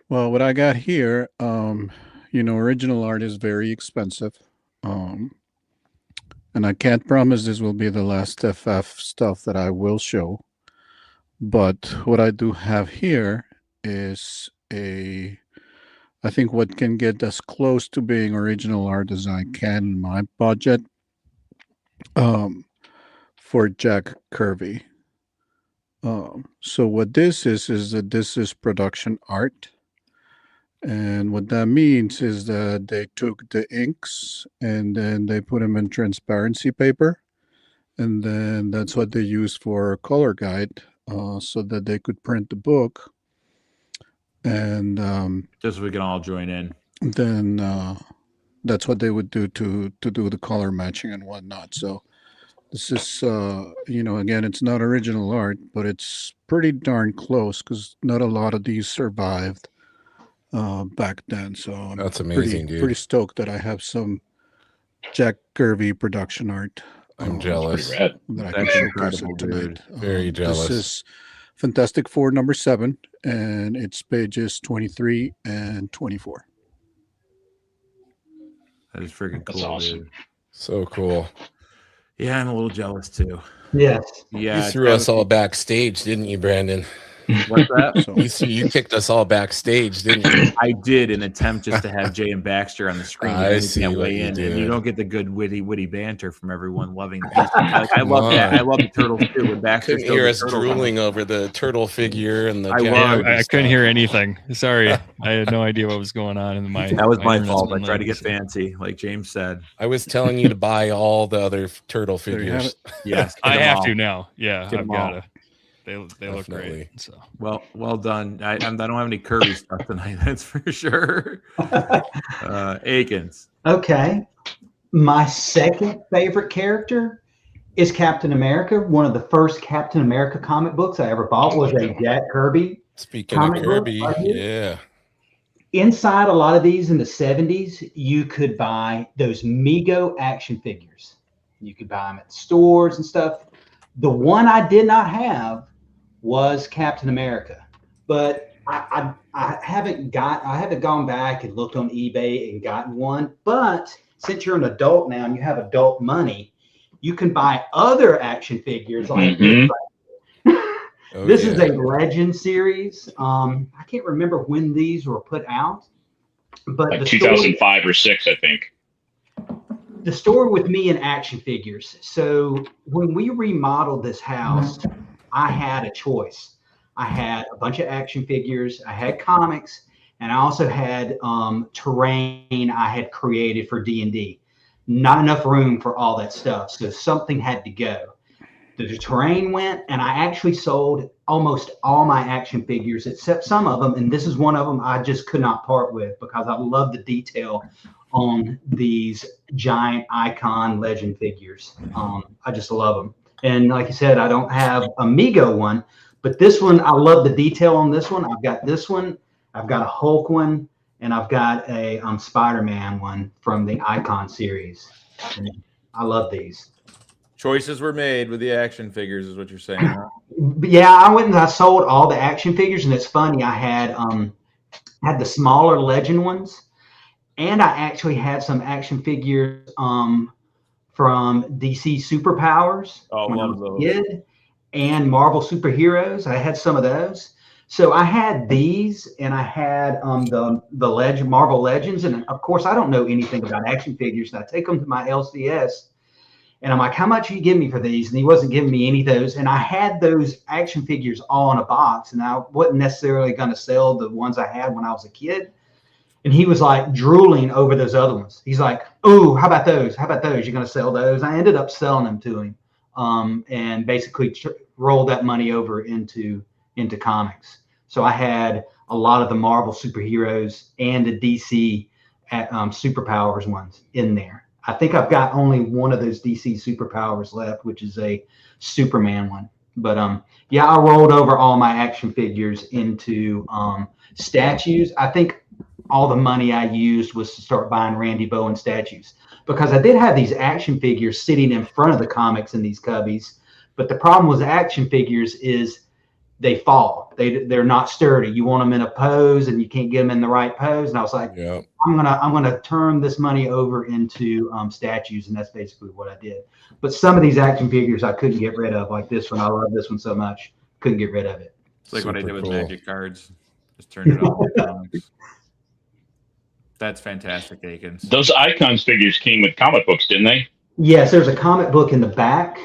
Well, what I got here, original art is very expensive. And I can't promise this will be the last FF stuff that I will show. But what I do have here is I think what can get as close to being original art as I can in my budget for Jack Kirby. So what this is that this is production art. And what that means is that they took the inks and then they put them in transparency paper. And then that's what they used for color guide so that they could print the book. And Just so we can all join in. then that's what they would do to do the color matching and whatnot. So this is, again, it's not original art, but it's pretty darn close because not a lot of these survived back then. So I'm That's amazing, dude. pretty stoked that I have some Jack Kirby production art. I'm jealous. Pretty rad. That I That's can showcase incredible, it tonight. Very jealous. This is Fantastic Four #7, and it's pages 23 and 24. That is freaking That's cool, awesome. dude. So cool. Yeah, I'm a little jealous too. Yes. Yeah, You it's threw us all backstage, didn't you, Brandon? What's that? So You kicked us all backstage, didn't you? I did an attempt just to have Jay and Baxter on the screen. I And see can't what weigh you in, and you did. don't get the good witty banter from everyone loving the piece. Like, I Come love that. on. I love the turtles too. When Baxter Couldn't showed hear the us turtles, I'm like, drooling over the turtle figure and the I Jack was. Yeah, Kirby I couldn't stuff. hear anything. Sorry, I had no idea what was going on in my. That was my internet's fault. I been tried to lagging, get so- fancy, like James said. I was telling you to buy all the other turtle There you have figures. Yes, I get 'em have all. to now. Yeah, Get I've 'em got all. to. They look Definitely. great. So Well done. I don't have any Kirby stuff tonight. That's for sure. Akins. Okay. My second favorite character is Captain America. One of the first Captain America comic books I ever bought was a Jack Kirby. Speaking of Comic book, Kirby, right here. yeah. Inside a lot of these in the 70s, you could buy those Mego action figures. You could buy them at stores and stuff. The one I did not have was Captain America, but I haven't gone back and looked on eBay and gotten one. But since you're an adult now and you have adult money, you can buy other action figures like this. Oh, This yeah. is a Legend series. I can't remember when these were put out, but Like the 2005 or 6, I think. the story with me and action figures. So when we remodeled this house, I had a choice. I had a bunch of action figures, I had comics, and I also had terrain I had created for D&D. Not enough room for all that stuff, so something had to go. The terrain went, and I actually sold almost all my action figures except some of them, and this is one of them I just could not part with because I love the detail on these giant icon legend figures. I just love them. And like you said, I don't have a Mego one, but this one, I love the detail on this one. I've got this one, I've got a Hulk one, and I've got a Spider-Man one from the Icon series. And I love these. Choices were made with the action figures, is what you're saying, huh? Yeah, I went and I sold all the action figures, and it's funny. I had the smaller Legend ones, and I actually had some action figures from DC Superpowers Oh, when I love was a those. kid, and Marvel Superheroes. I had some of those. So I had these, and I had the Marvel Legends, and of course I don't know anything about action figures. And I take them to my LCS. And I'm like, how much are you giving me for these? And he wasn't giving me any of those. And I had those action figures all in a box. And I wasn't necessarily going to sell the ones I had when I was a kid. And he was like drooling over those other ones. He's like, oh, how about those? How about those? You're going to sell those? I ended up selling them to him and basically rolled that money over into comics. So I had a lot of the Marvel superheroes and the DC superpowers ones in there. I think I've got only one of those DC superpowers left, which is a Superman one. But yeah, I rolled over all my action figures into statues. I think all the money I used was to start buying Randy Bowen statues because I did have these action figures sitting in front of the comics in these cubbies. But the problem with action figures is they fall. They're not sturdy. You want them in a pose and you can't get them in the right pose. And I was like, Yeah. I'm gonna turn this money over into statues, and that's basically what I did. But some of these action figures I couldn't get rid of, like this one. I love this one so much, couldn't get rid of it. It's like what I Super did with cool. Magic cards. Just turned it off to comics. That's fantastic, Akins. Those Icons figures came with comic books, didn't they? Yes, there's a comic book in the back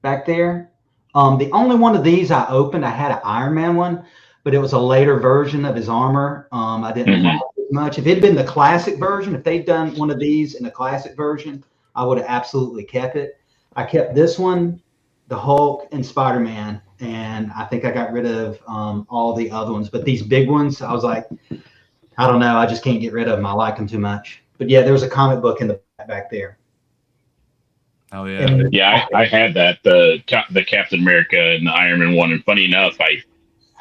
there. The only one of these I opened, I had an Iron Man one, but it was a later version of his armor. I didn't like it as much. If it had been the classic version, if they'd done one of these in the classic version, I would have absolutely kept it. I kept this one, the Hulk, and Spider-Man, and I think I got rid of all the other ones. But these big ones, I was like, I don't know, I just can't get rid of them. I like them too much. But yeah, there was a comic book in the back there. Oh yeah. And Yeah, I had that, the Captain America and the Iron Man one. And funny enough,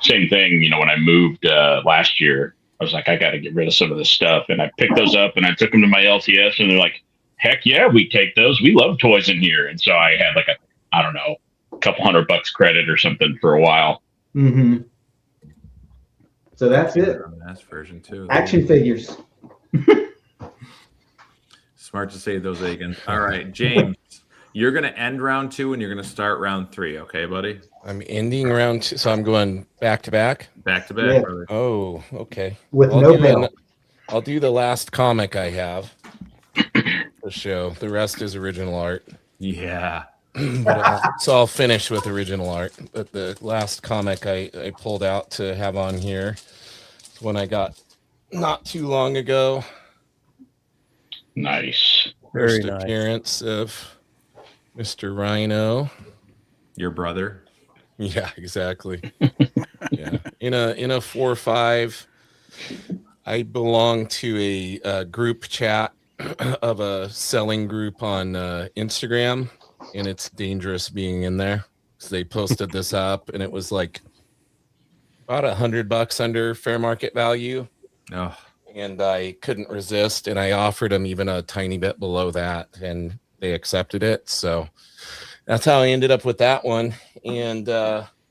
same thing, when I moved last year, I was like, I got to get rid of some of this stuff. And I picked those up and I took them to my LTS, and they're like, heck yeah, we take those. We love toys in here. And so I had like a couple $100 credit or something for a while. Mm-hmm. So that's it. Mass version too. Action figures. Smart to save those Aikens. All right, James, you're going to end round 2 and you're going to start round 3. Okay, buddy? I'm ending round 2, so I'm going back to back. Back to back, Yeah. brother. Oh, okay. With I'll no do bell. I'll do the last comic I have. The show. The rest is original art. Yeah. So I'll finish with original art. But the last comic I pulled out to have on here is one I got not too long ago. Nice. Very First nice. appearance of Mr. Rhino. Your brother. Yeah, exactly. Yeah. In a 4-5, I belong to a group chat of a selling group on Instagram, and it's dangerous being in there. So they posted this up, and it was like about $100 under fair market value, Oh, and I couldn't resist, and I offered them even a tiny bit below that, and they accepted it. So that's how I ended up with that one. And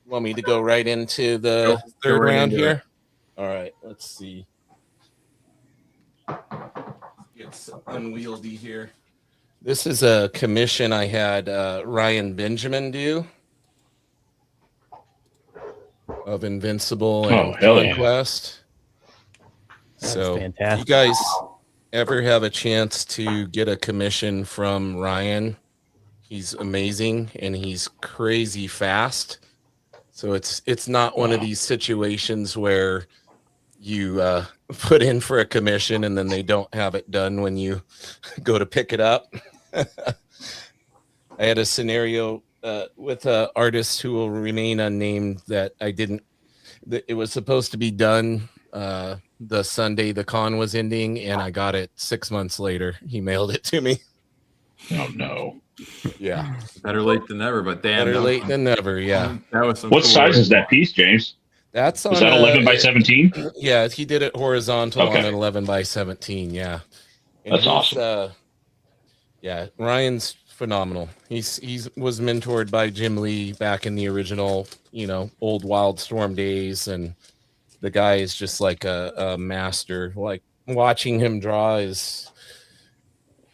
want me to go right into the third right round into here? it. All right, let's see. It's unwieldy here. This is a commission I had Ryan Benjamin do of Invincible and hell yeah. Conquest. That's So fantastic. you guys ever have a chance to get a commission from Ryan, he's amazing and he's crazy fast. So it's not one of these situations where you put in for a commission and then they don't have it done when you go to pick it up. I had a scenario with an artist who will remain unnamed that it was supposed to be done the Sunday the con was ending, and I got it 6 months later. He mailed it to me. Oh no. Yeah. better late than never, but damn. Better late than never. Yeah. That was some What cool size work. is that piece, James? That's on Is that 11 by 17? Yeah, he did it horizontal Okay. on an 11 by 17. Yeah. And That's awesome. Yeah, Ryan's phenomenal. He's was mentored by Jim Lee back in the original, old Wildstorm days, and the guy is just like a master. Like watching him draw it's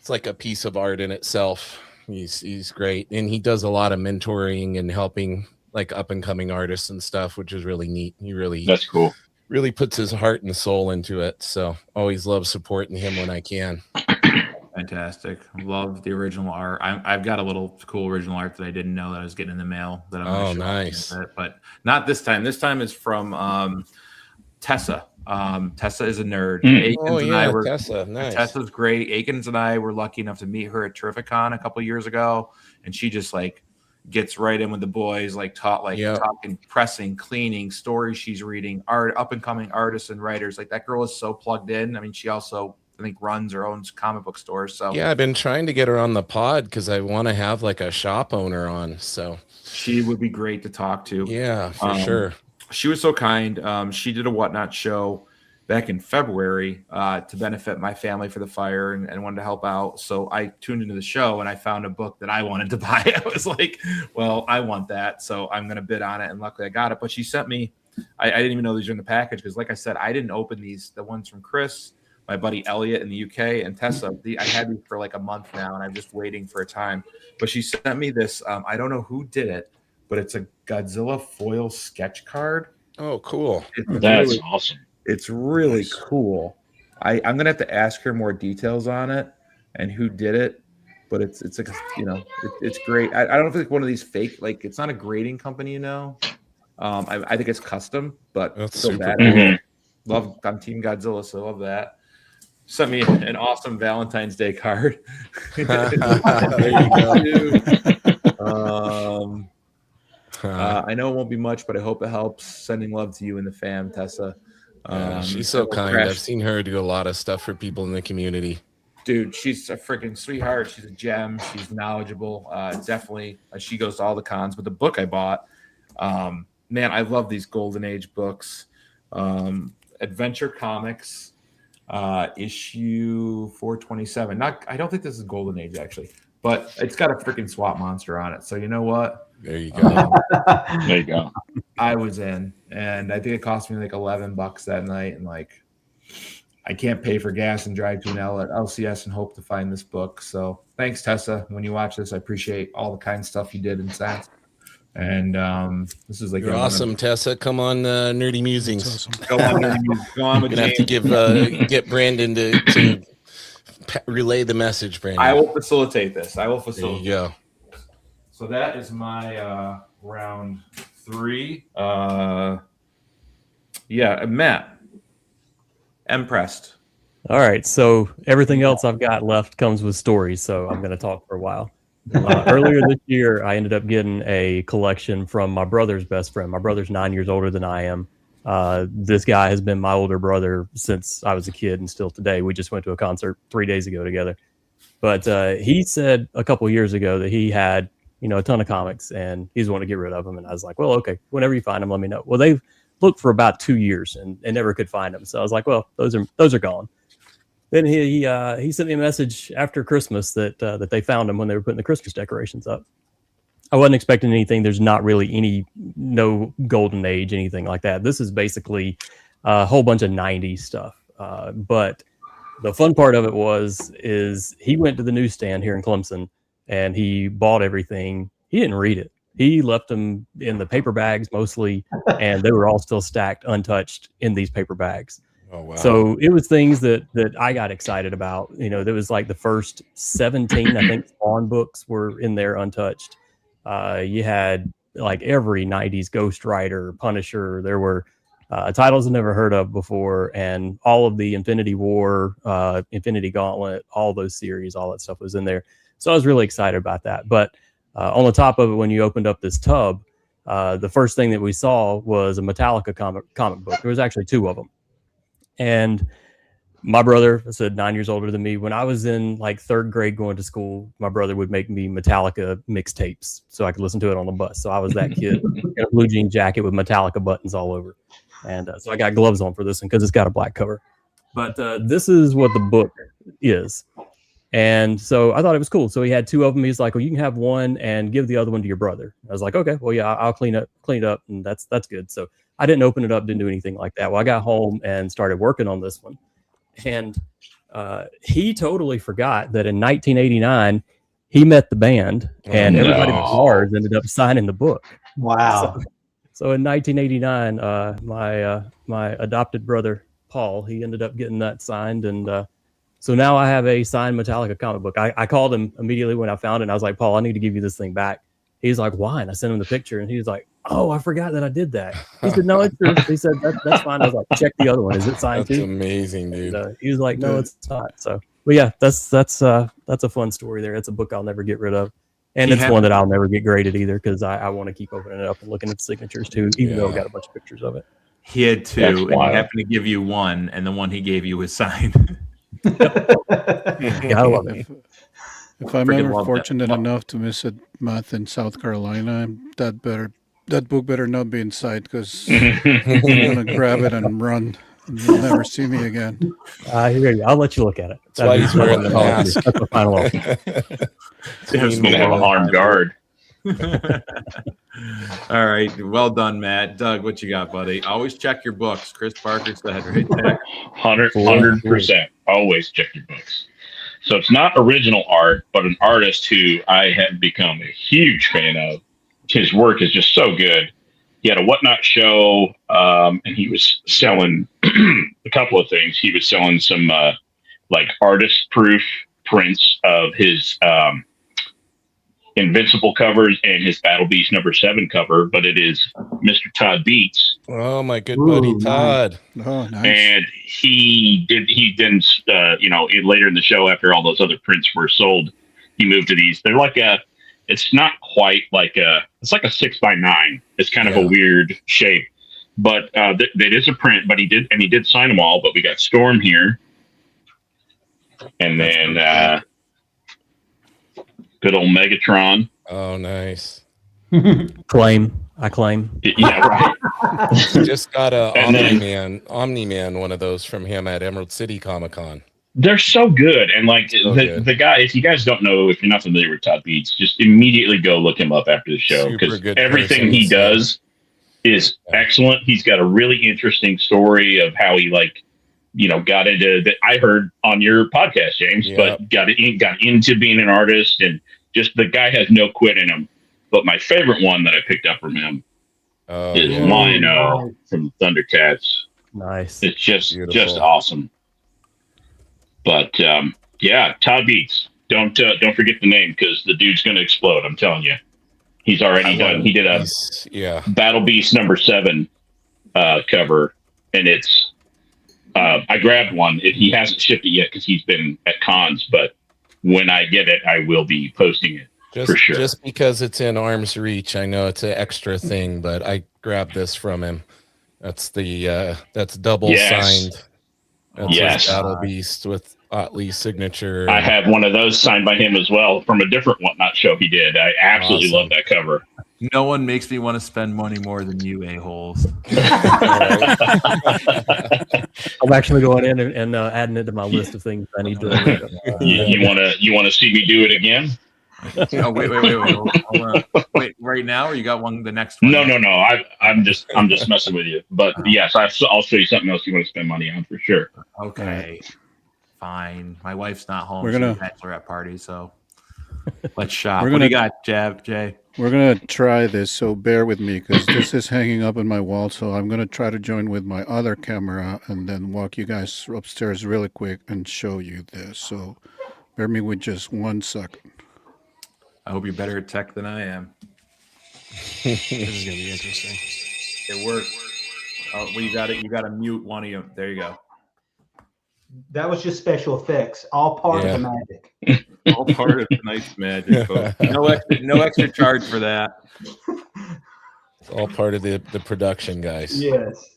like a piece of art in itself. He's great, and he does a lot of mentoring and helping like up and coming artists and stuff, which is really neat. He That's cool. really puts his heart and soul into it. So always love supporting him when I can. Fantastic. Love the original art. I've got a little cool original art that I didn't know that I was getting in the mail that I'm gonna show nice. off in a bit, but not this time. This time is from Tessa. Tessa is a nerd. Akins and I were, Tessa. Nice. Tessa's great. Akins and I were lucky enough to meet her at Terrificon a couple years ago, and she just like gets right in with the boys, like talking, pressing, cleaning, stories she's reading, art, up and coming artists and writers. Like that girl is so plugged in. I mean, she also I think runs or owns comic book stores. So yeah, I've been trying to get her on the pod because I want to have like a shop owner on. So she would be great to talk to. Yeah, for sure. She was so kind. She did a Whatnot show back in February to benefit my family for the fire and wanted to help out. So I tuned into the show and I found a book that I wanted to buy. I was like, well, I want that. So I'm going to bid on it. And luckily I got it. But she sent me, I didn't even know these were in the package because like I said, I didn't open the ones from Chris, my buddy Elliot in the UK, and Tessa. I had these for like a month now and I'm just waiting for a time. But she sent me this. I don't know who did it, but it's a Godzilla foil sketch card. Oh, cool. That's awesome. It's really cool. I'm gonna have to ask her more details on it and who did it, but it's like it's great. I don't know if it's like one of these fake, like it's not a grading company, I think it's custom, but That's still super bad. cool. I'm Team Godzilla, so I love that. Sent me an awesome Valentine's Day card. There you go. I know it won't be much, but I hope it helps. Sending love to you and the fam, Tessa. She's so kind. I've seen her do a lot of stuff for people in the community. Dude, she's a freaking sweetheart. She's a gem. She's knowledgeable. Definitely, she goes to all the cons. But the book I bought, man, I love these Golden Age books. Adventure Comics, issue 427. I don't think this is Golden Age actually, but it's got a freaking swap monster on it. So you know what? There you go. There you go. I was in, and I think it cost me like $11 that night, and like I can't pay for gas and drive to an LCS and hope to find this book. So thanks, Tessa. When you watch this, I appreciate all the kind stuff you did in Sats. And this is like You're awesome, Tessa. Come on, Nerdy Musings. Awesome. Go on with Gonna have to James. get Brandon to relay the message, Brandon. I will facilitate this. There you go. So that is my round 3. Matt. Impressed. All right. So everything else I've got left comes with stories. So I'm going to talk for a while. Earlier this year, I ended up getting a collection from my brother's best friend. My brother's 9 years older than I am. This guy has been my older brother since I was a kid and still today. We just went to a concert 3 days ago together. But he said a couple of years ago that he had, a ton of comics and he's wanting to get rid of them. And I was like, well, okay, whenever you find them, let me know. Well, they've looked for about 2 years and never could find them. So I was like, well, those are gone. Then he sent me a message after Christmas that they found them when they were putting the Christmas decorations up. I wasn't expecting anything. There's not really no golden age, anything like that. This is basically a whole bunch of 90s stuff. But the fun part of it is he went to the newsstand here in Clemson and he bought everything. He didn't read it. He left them in the paper bags mostly, and they were all still stacked untouched in these paper bags. Oh, wow. So it was things that I got excited about. There was like the first 17, I think, Spawn books were in there untouched. You had like every 90s Ghost Rider, Punisher. There were titles I've never heard of before, and all of the Infinity War, Infinity Gauntlet, all those series, all that stuff was in there. So I was really excited about that. But on the top of it, when you opened up this tub, the first thing that we saw was a Metallica comic book. There was actually 2 of them. And my brother, I said 9 years older than me, when I was in like 3rd grade going to school, my brother would make me Metallica mixtapes so I could listen to it on the bus. So I was that kid in a blue jean jacket with Metallica buttons all over. And so I got gloves on for this one because it's got a black cover. But this is what the book is. And so I thought it was cool. So he had 2 of them. He's like, well, you can have one and give the other one to your brother. I was like, okay, well, yeah, I'll clean it up. And that's good. So I didn't open it up, didn't do anything like that. Well, I got home and started working on this one. And he totally forgot that in 1989, he met the band and everybody at ours ended up signing the book. Wow. So in 1989, my adopted brother, Paul, he ended up getting that signed. And so now I have a signed Metallica comic book. I called him immediately when I found it. And I was like, Paul, I need to give you this thing back. He's like, why? And I sent him the picture and he was like, oh, I forgot that I did that. He said, no, it's true. He said, that's fine. I was like, check the other one. Is it signed too? That's amazing, dude. And, he was like, no, it's not. So, but yeah, that's a fun story there. It's a book I'll never get rid of. And it's one that I'll never get graded either because I want to keep opening it up and looking at the signatures too, even though I've got a bunch of pictures of it. He had 2, and he happened to give you 1, and the one he gave you was signed. Yeah, I love it. If I'm ever fortunate enough to visit Matt in South Carolina, that book better not be inside because I'm gonna grab it and run. And you'll never see me again. I hear you. I'll let you look at it. That's why he's wearing the mask. That's the final offer. He's going to have an armed guard. All right. Well done, Matt. Doug, what you got, buddy? Always check your books. Chris Parker said right there. 100%. Always check your books. So it's not original art, but an artist who I have become a huge fan of. His work is just so good. He had a Whatnot show, and he was selling a couple of things. He was selling some like artist-proof prints of his Invincible covers and his Battle Beast #7 cover, but it is Mr. Todd Beats. Oh, my good buddy Todd. Oh, nice. And he then later in the show, after all those other prints were sold, he moved to these. They're like it's not quite like it's like a 6x9. It's kind of a weird shape, but that is a print. But he did sign them all. But we got Storm here, and then good old Megatron. Oh, nice. I claim. Yeah, right. Just got a Omni-Man, one of those from him at Emerald City Comic-Con. They're so good. And like the guy, if you guys don't know, if you're not familiar with Todd Beats, just immediately go look him up after the show because everything he does is excellent. He's got a really interesting story of how he got into that. I heard on your podcast, James, but got into being an artist, and just the guy has no quit in him. But my favorite one that I picked up from him is Lion-O from Thundercats. Nice. It's just Beautiful. awesome. But yeah, Todd Beats. Don't forget the name, because the dude's going to explode. I'm telling you. He's already done. He did a Battle Beast #7 cover, and it's. I grabbed one. He hasn't shipped it yet because he's been at cons. But when I get it, I will be posting it for sure. Just because it's in arm's reach, I know it's an extra thing, but I grabbed this from him. That's that's double signed. That's his Battle Beast with Otley's signature. I have one of those signed by him as well from a different Whatnot show he did. I absolutely love that cover. No one makes me want to spend money more than you, a-holes. I'm actually going in and adding it to my list of things I need to. You want to see me do it again? Oh, wait. Hold on. Wait, right now, or you got one the next one? No. I'm just messing with you. But yes, I'll show you something else you want to spend money on for sure. Okay, fine. My wife's not home. We're gonna She's at a bachelorette party, so let's shop. What do you got, Jay? We're going to try this, so bear with me, because this is hanging up on my wall. So I'm going to try to join with my other camera and then walk you guys upstairs really quick and show you this. So bear me with just 1 second. I hope you're better at tech than I am. This is gonna be interesting. It worked. Oh, well, you got it. You got to mute one of you. There you go. That was just special effects, all part of the magic. All part of tonight's magic, folks. No extra charge for that. It's all part of the production, guys. Yes.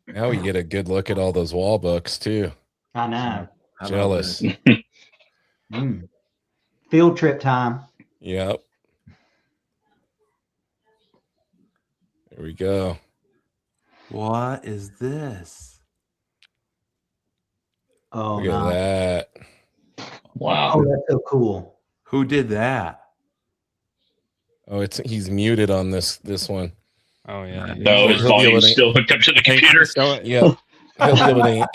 Now we get a good look at all those wall books too. I know. Jealous. Field trip time. Yep. There we go. What is this? Oh, Look at that. Wow. Oh, that's so cool. Who did that? Oh, he's muted on this one. Oh yeah. No, his volume's still hooked up to the computer. Yeah.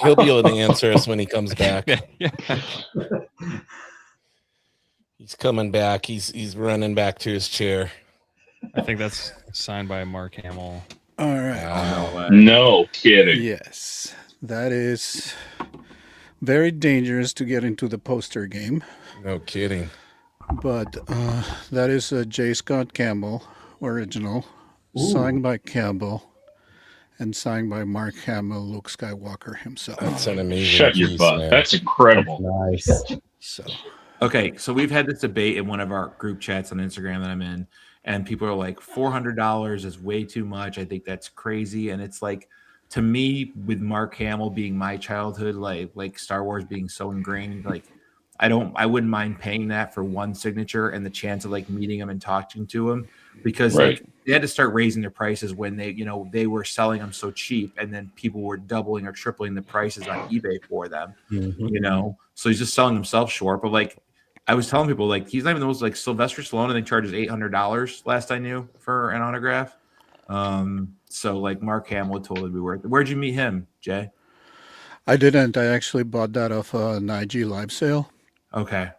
He'll be able to answer us when he comes back. He's coming back. He's running back to his chair. I think that's signed by Mark Hamill. All right. Wow. No kidding. Yes, that is very dangerous to get into the poster game. No kidding. But that is a J. Scott Campbell original, signed by Campbell and signed by Mark Hamill, Luke Skywalker himself. That's an amazing Shut your piece, butt. man. That's incredible. Nice. So Okay, so we've had this debate in one of our group chats on Instagram that I'm in, and people are like, $400 is way too much. I think that's crazy. And it's like, to me, with Mark Hamill being my childhood, like Star Wars being so ingrained, like I wouldn't mind paying that for one signature and the chance of like meeting him and talking to him, because like they had to start raising their prices when they were selling them so cheap, and then people were doubling or tripling the prices on eBay for them. So he's just selling himself short. But like I was telling people, like he's not even those, like Sylvester Stallone I think charges $800 last I knew for an autograph. So like Mark Hamill would totally be worth it. Where'd you meet him, Jay? I didn't. I actually bought that off an IG live sale. Okay.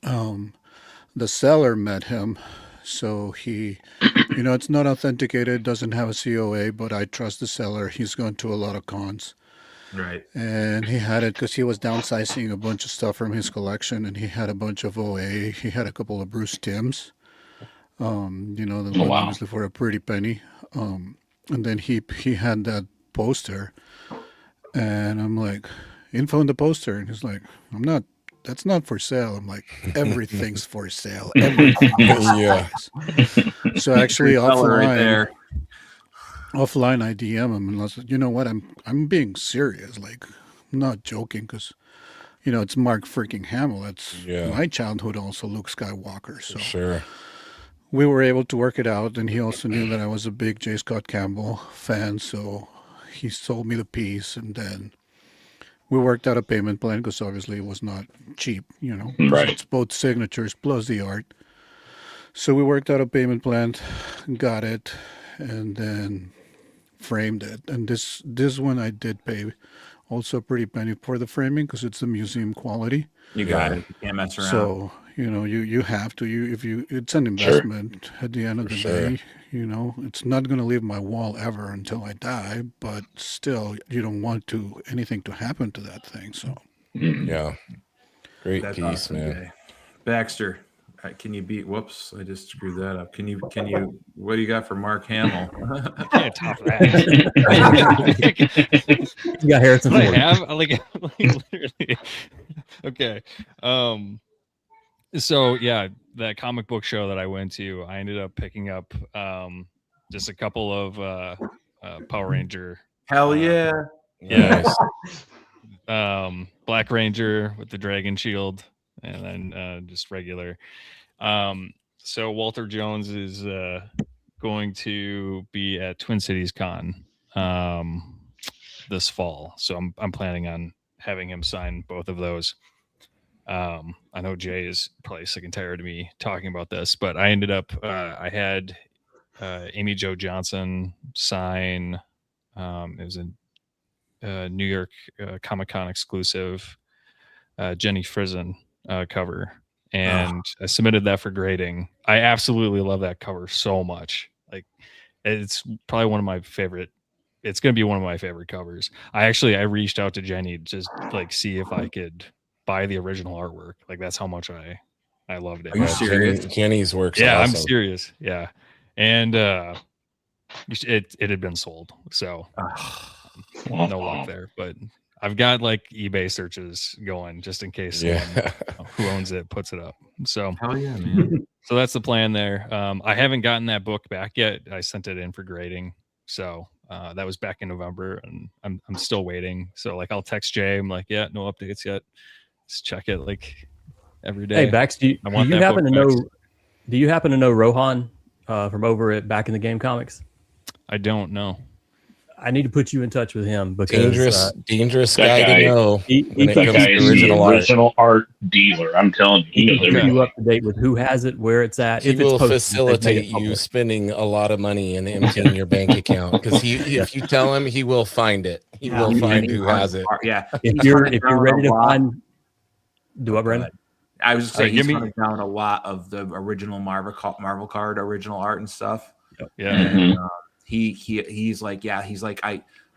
The seller met him, so he, it's not authenticated, doesn't have a COA, but I trust the seller. He's gone to a lot of cons. Right. And he had it because he was downsizing a bunch of stuff from his collection, and he had a bunch of OA. He had a couple of Bruce Timms, the one obviously for a pretty penny. And then he had that poster, and I'm like, info in the poster, and he's like, that's not for sale. I'm like, everything's for sale. Everything is. So actually offline, I DM him and I said, you know what? I'm being serious. Like, I'm not joking, because, it's Mark freaking Hamill. That's my childhood also, Luke Skywalker. So Sure. We were able to work it out, and he also knew that I was a big J. Scott Campbell fan, so he sold me the piece, and then we worked out a payment plan, because obviously it was not cheap, Right. It's both signatures plus the art. So we worked out a payment plan, got it, and then framed it. And this one I did pay also a pretty penny for the framing because it's the museum quality. You got it. You can't mess around. So you have to it's an Sure. investment at the end of the sure. day. It's not going to leave my wall ever until I die, but still you don't want anything to happen to that thing. So Mhm. Yeah. Great That's piece, awesome, man. Jay. Baxter, can you beat? Whoops, I just screwed that up. Can you? What do you got for Mark Hamill? You can't top that. You got Harrison What I Ford. have, like literally. Okay. So yeah, that comic book show that I went to, I ended up picking up just a couple of Power Ranger. Hell yeah! Nice. Black Ranger with the dragon shield, and then just regular. So Walter Jones is going to be at Twin Cities Con this fall, so I'm planning on having him sign both of those. I know Jay is probably sick and tired of me talking about this, but I ended up I had Amy Jo Johnson sign. It was a New York Comic-Con exclusive Jenny Frison cover, and I submitted that for grading. I absolutely love that cover so much. Like, it's probably one of my favorite. It's going to be one of my favorite covers. I reached out to Jenny to just like see if I could buy the original artwork. Like, that's how much I loved it. Are you serious? Jenny's works Yeah, awesome. I'm serious. Yeah, and it had been sold, so no luck there. But I've got like eBay searches going just in case someone who owns it puts it up. So Hell yeah, man! so that's the plan there. I haven't gotten that book back yet. I sent it in for grading, so that was back in November, and I'm still waiting. So like I'll text Jay. I'm like, yeah, no updates yet. Just check it like every day. Hey, Bax, do you happen to know Rohan from over at Back in the Game Comics? I don't know. I need to put you in touch with him because dangerous that guy to know when it That comes guy to is the original art. original art dealer. I'm telling you, he he knows can keep everything. you up to date with who has it, where it's at. He if it's will posted, facilitate they've made it you public. spending a lot of money and emptying your bank account because if you tell him, he will find it. He will find who has it. Yeah. If you're ready to find, do what, Brandon? I was just saying, give he's me- hunting down a lot of the original Marvel card, original art and stuff. Yeah. And he's like,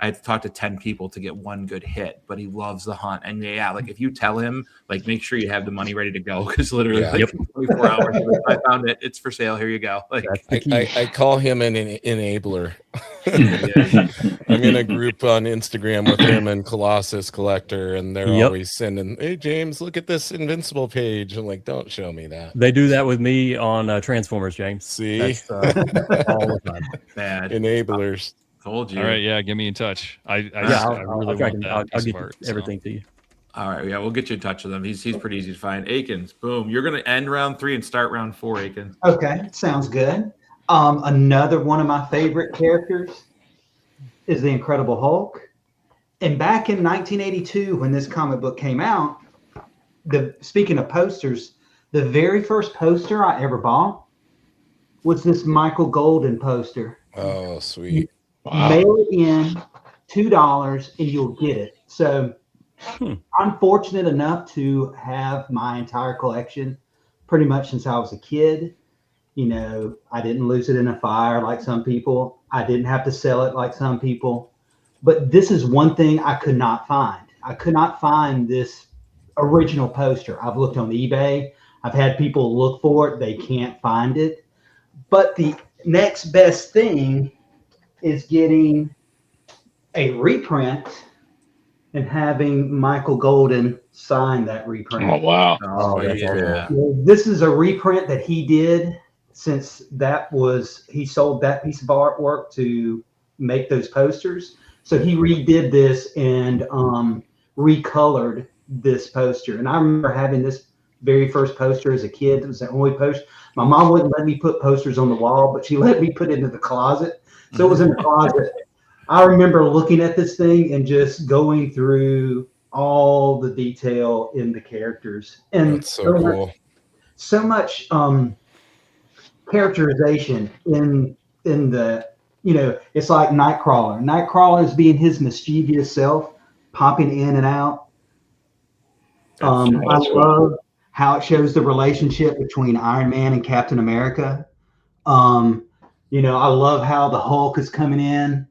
I had to talk to 10 people to get one good hit, but he loves the hunt. And like if you tell him, like, make sure you have the money ready to go, because literally like 24 hours, I found it. It's for sale. Here you go. Like I call him an enabler. I'm in a group on Instagram with him and Colossus Collector, and they're always sending, "Hey James, look at this Invincible page." I'm like, "Don't show me that." They do that with me on Transformers, James. See, that's, all the time. Bad enablers. Told you. All right, yeah, get me in touch. I really I'll want that I'll piece get of art, everything to you. All right, yeah, we'll get you in touch with him. He's pretty easy to find. Akins, boom. You're gonna end round 3 and start round 4, Akins. Okay, sounds good. Another one of my favorite characters is the Incredible Hulk. And back in 1982, when this comic book came out, speaking of posters, the very first poster I ever bought was this Michael Golden poster. Oh, sweet. Wow. Mail it in, $2, and you'll get it. So I'm fortunate enough to have my entire collection pretty much since I was a kid. You know, I didn't lose it in a fire like some people. I didn't have to sell it like some people. But this is one thing I could not find. I could not find this original poster. I've looked on eBay. I've had people look for it. They can't find it. But the next best thing is getting a reprint and having Michael Golden sign that reprint. Oh wow! Oh, that's yeah. This is a reprint that he did since he sold that piece of artwork to make those posters. So he redid this and recolored this poster. And I remember having this very first poster as a kid. It was the only poster. My mom wouldn't let me put posters on the wall, but she let me put it into the closet. So it was in the closet. I remember looking at this thing and just going through all the detail in the characters. And That's so cool. So much characterization in the it's like Nightcrawler. Nightcrawler is being his mischievous self, popping in and out. I That's cool. love how it shows the relationship between Iron Man and Captain America. I love how the Hulk is coming in,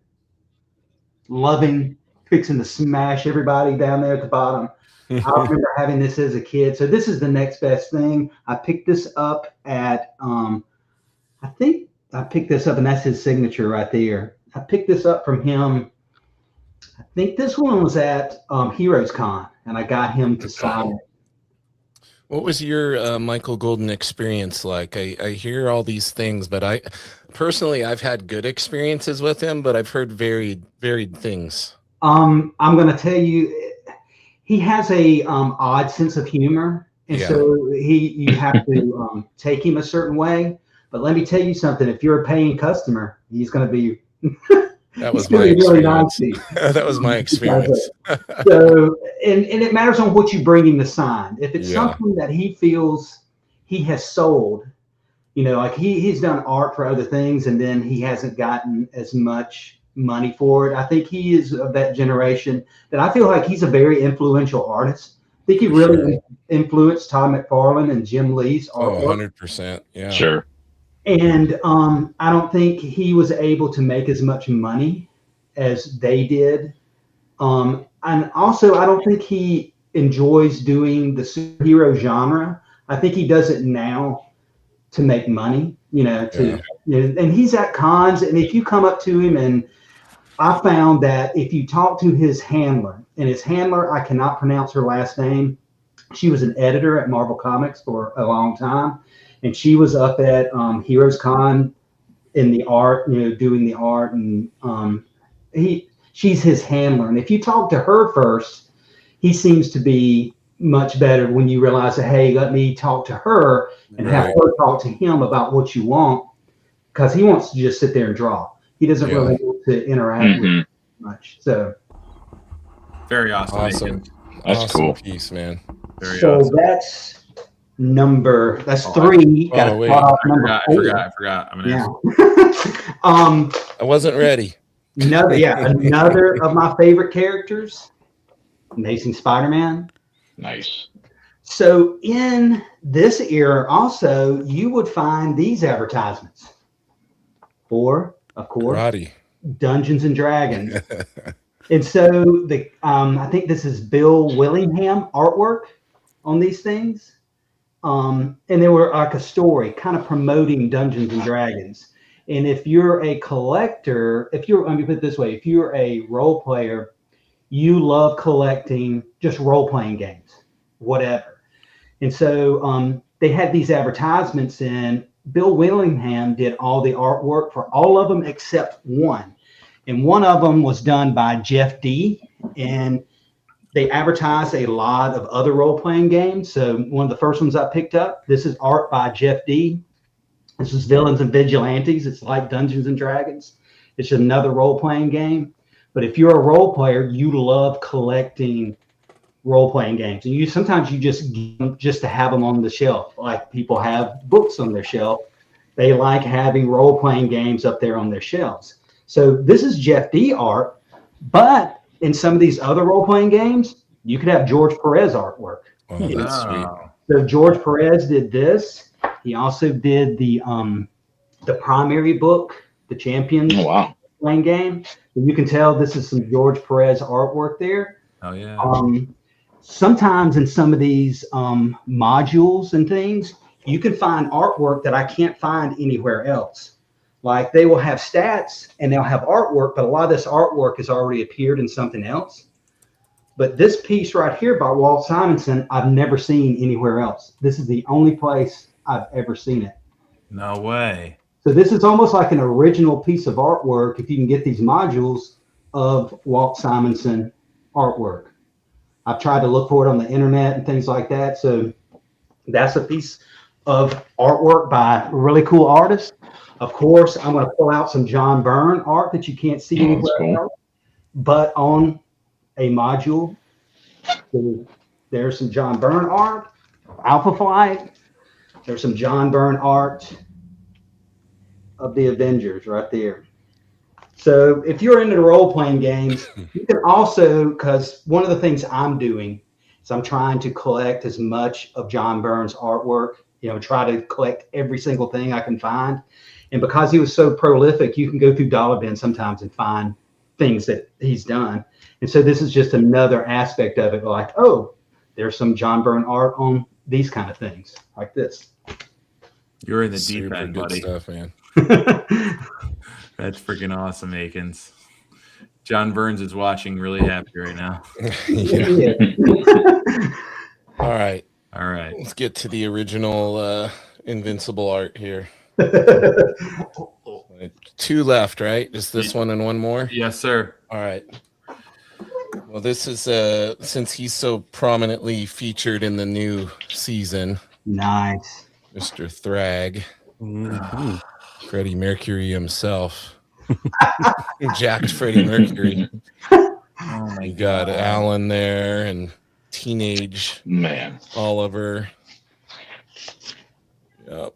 loving, fixing to smash everybody down there at the bottom. I remember having this as a kid. So this is the next best thing. I picked this up at, I think I picked this up, and that's his signature right there. I picked this up from him. I think this one was at Heroes Con, and I got him to sign it. What was your Michael Golden experience like? I hear all these things, but I personally, I've had good experiences with him, but I've heard varied things. I'm going to tell you, he has a odd sense of humor, and so you have to take him a certain way. But let me tell you something: if you're a paying customer, he's going to be. That was my experience. That was my experience. So, and it matters on what you bring him to sign. If it's something that he feels he has sold, like he's done art for other things, and then he hasn't gotten as much money for it. I think he is of that generation that I feel like he's a very influential artist. I think he really influenced Todd McFarlane and Jim Lee's artwork. 100%. Yeah. Sure. And I don't think he was able to make as much money as they did. And also, I don't think he enjoys doing the superhero genre. I think he does it now to make money, and he's at cons. And if you come up to him, and I found that if you talk to his handler, and his handler, I cannot pronounce her last name. She was an editor at Marvel Comics for a long time. And she was up at Heroes Con in the art, doing the art, and she's his handler. And if you talk to her first, he seems to be much better when you realize that, hey, let me talk to her and have her talk to him about what you want, because he wants to just sit there and draw. He doesn't really want to interact with much. So very awesome. That's cool. Piece, man. Very so awesome. That's three. I forgot. I'm gonna ask. I wasn't ready. Another of my favorite characters, Amazing Spider-Man. Nice. So in this era, also, you would find these advertisements for, of course, Karate. Dungeons and Dragons. And so I think this is Bill Willingham artwork on these things. And they were like a story kind of promoting Dungeons and Dragons. And if you're a collector, let me put it this way, if you're a role player, you love collecting just role-playing games, whatever. And so they had these advertisements, and Bill Willingham did all the artwork for all of them except one. And one of them was done by Jeff D. And they advertised a lot of other role-playing games. So one of the first ones I picked up, this is art by Jeff D. This is Villains and Vigilantes. It's like Dungeons and Dragons. It's another role-playing game. But if you're a role player, you love collecting role-playing games. And sometimes you just get them just to have them on the shelf. Like people have books on their shelf. They like having role-playing games up there on their shelves. So this is Jeff D. art, but in some of these other role-playing games, you could have George Perez artwork. Oh, that's sweet. So George Perez did this. He also did the primary book, the Champions playing game. And you can tell this is some George Perez artwork there. Oh yeah. Sometimes in some of these modules and things, you can find artwork that I can't find anywhere else. Like they will have stats and they'll have artwork, but a lot of this artwork has already appeared in something else. But this piece right here by Walt Simonson, I've never seen anywhere else. This is the only place I've ever seen it. No way. So this is almost like an original piece of artwork, if you can get these modules of Walt Simonson artwork. I've tried to look for it on the internet and things like that. So that's a piece of artwork by a really cool artist. Of course, I'm going to pull out some John Byrne art that you can't see anywhere else, but on a module. So there's some John Byrne art, Alpha Flight. There's some John Byrne art of the Avengers right there. So if you're into the role-playing games, you can also, because one of the things I'm doing is I'm trying to collect as much of John Byrne's artwork, try to collect every single thing I can find. And because he was so prolific, you can go through Dollar Bin sometimes and find things that he's done. And so this is just another aspect of it, like, oh, there's some John Byrne art on these kind of things, like this. You're in the Super deep end, good buddy. stuff, man. That's freaking awesome, Akins. John Burns is watching, really happy right now. Yeah. All right. Let's get to the original Invincible art here. 2 left, right? Just this one and one more? Yes, sir. All right. Well, this is since he's so prominently featured in the new season. Nice. Mr. Thrag. Freddie Mercury himself. Jacked Freddie Mercury. Oh my you got God. Alan there and teenage man Oliver. Yep.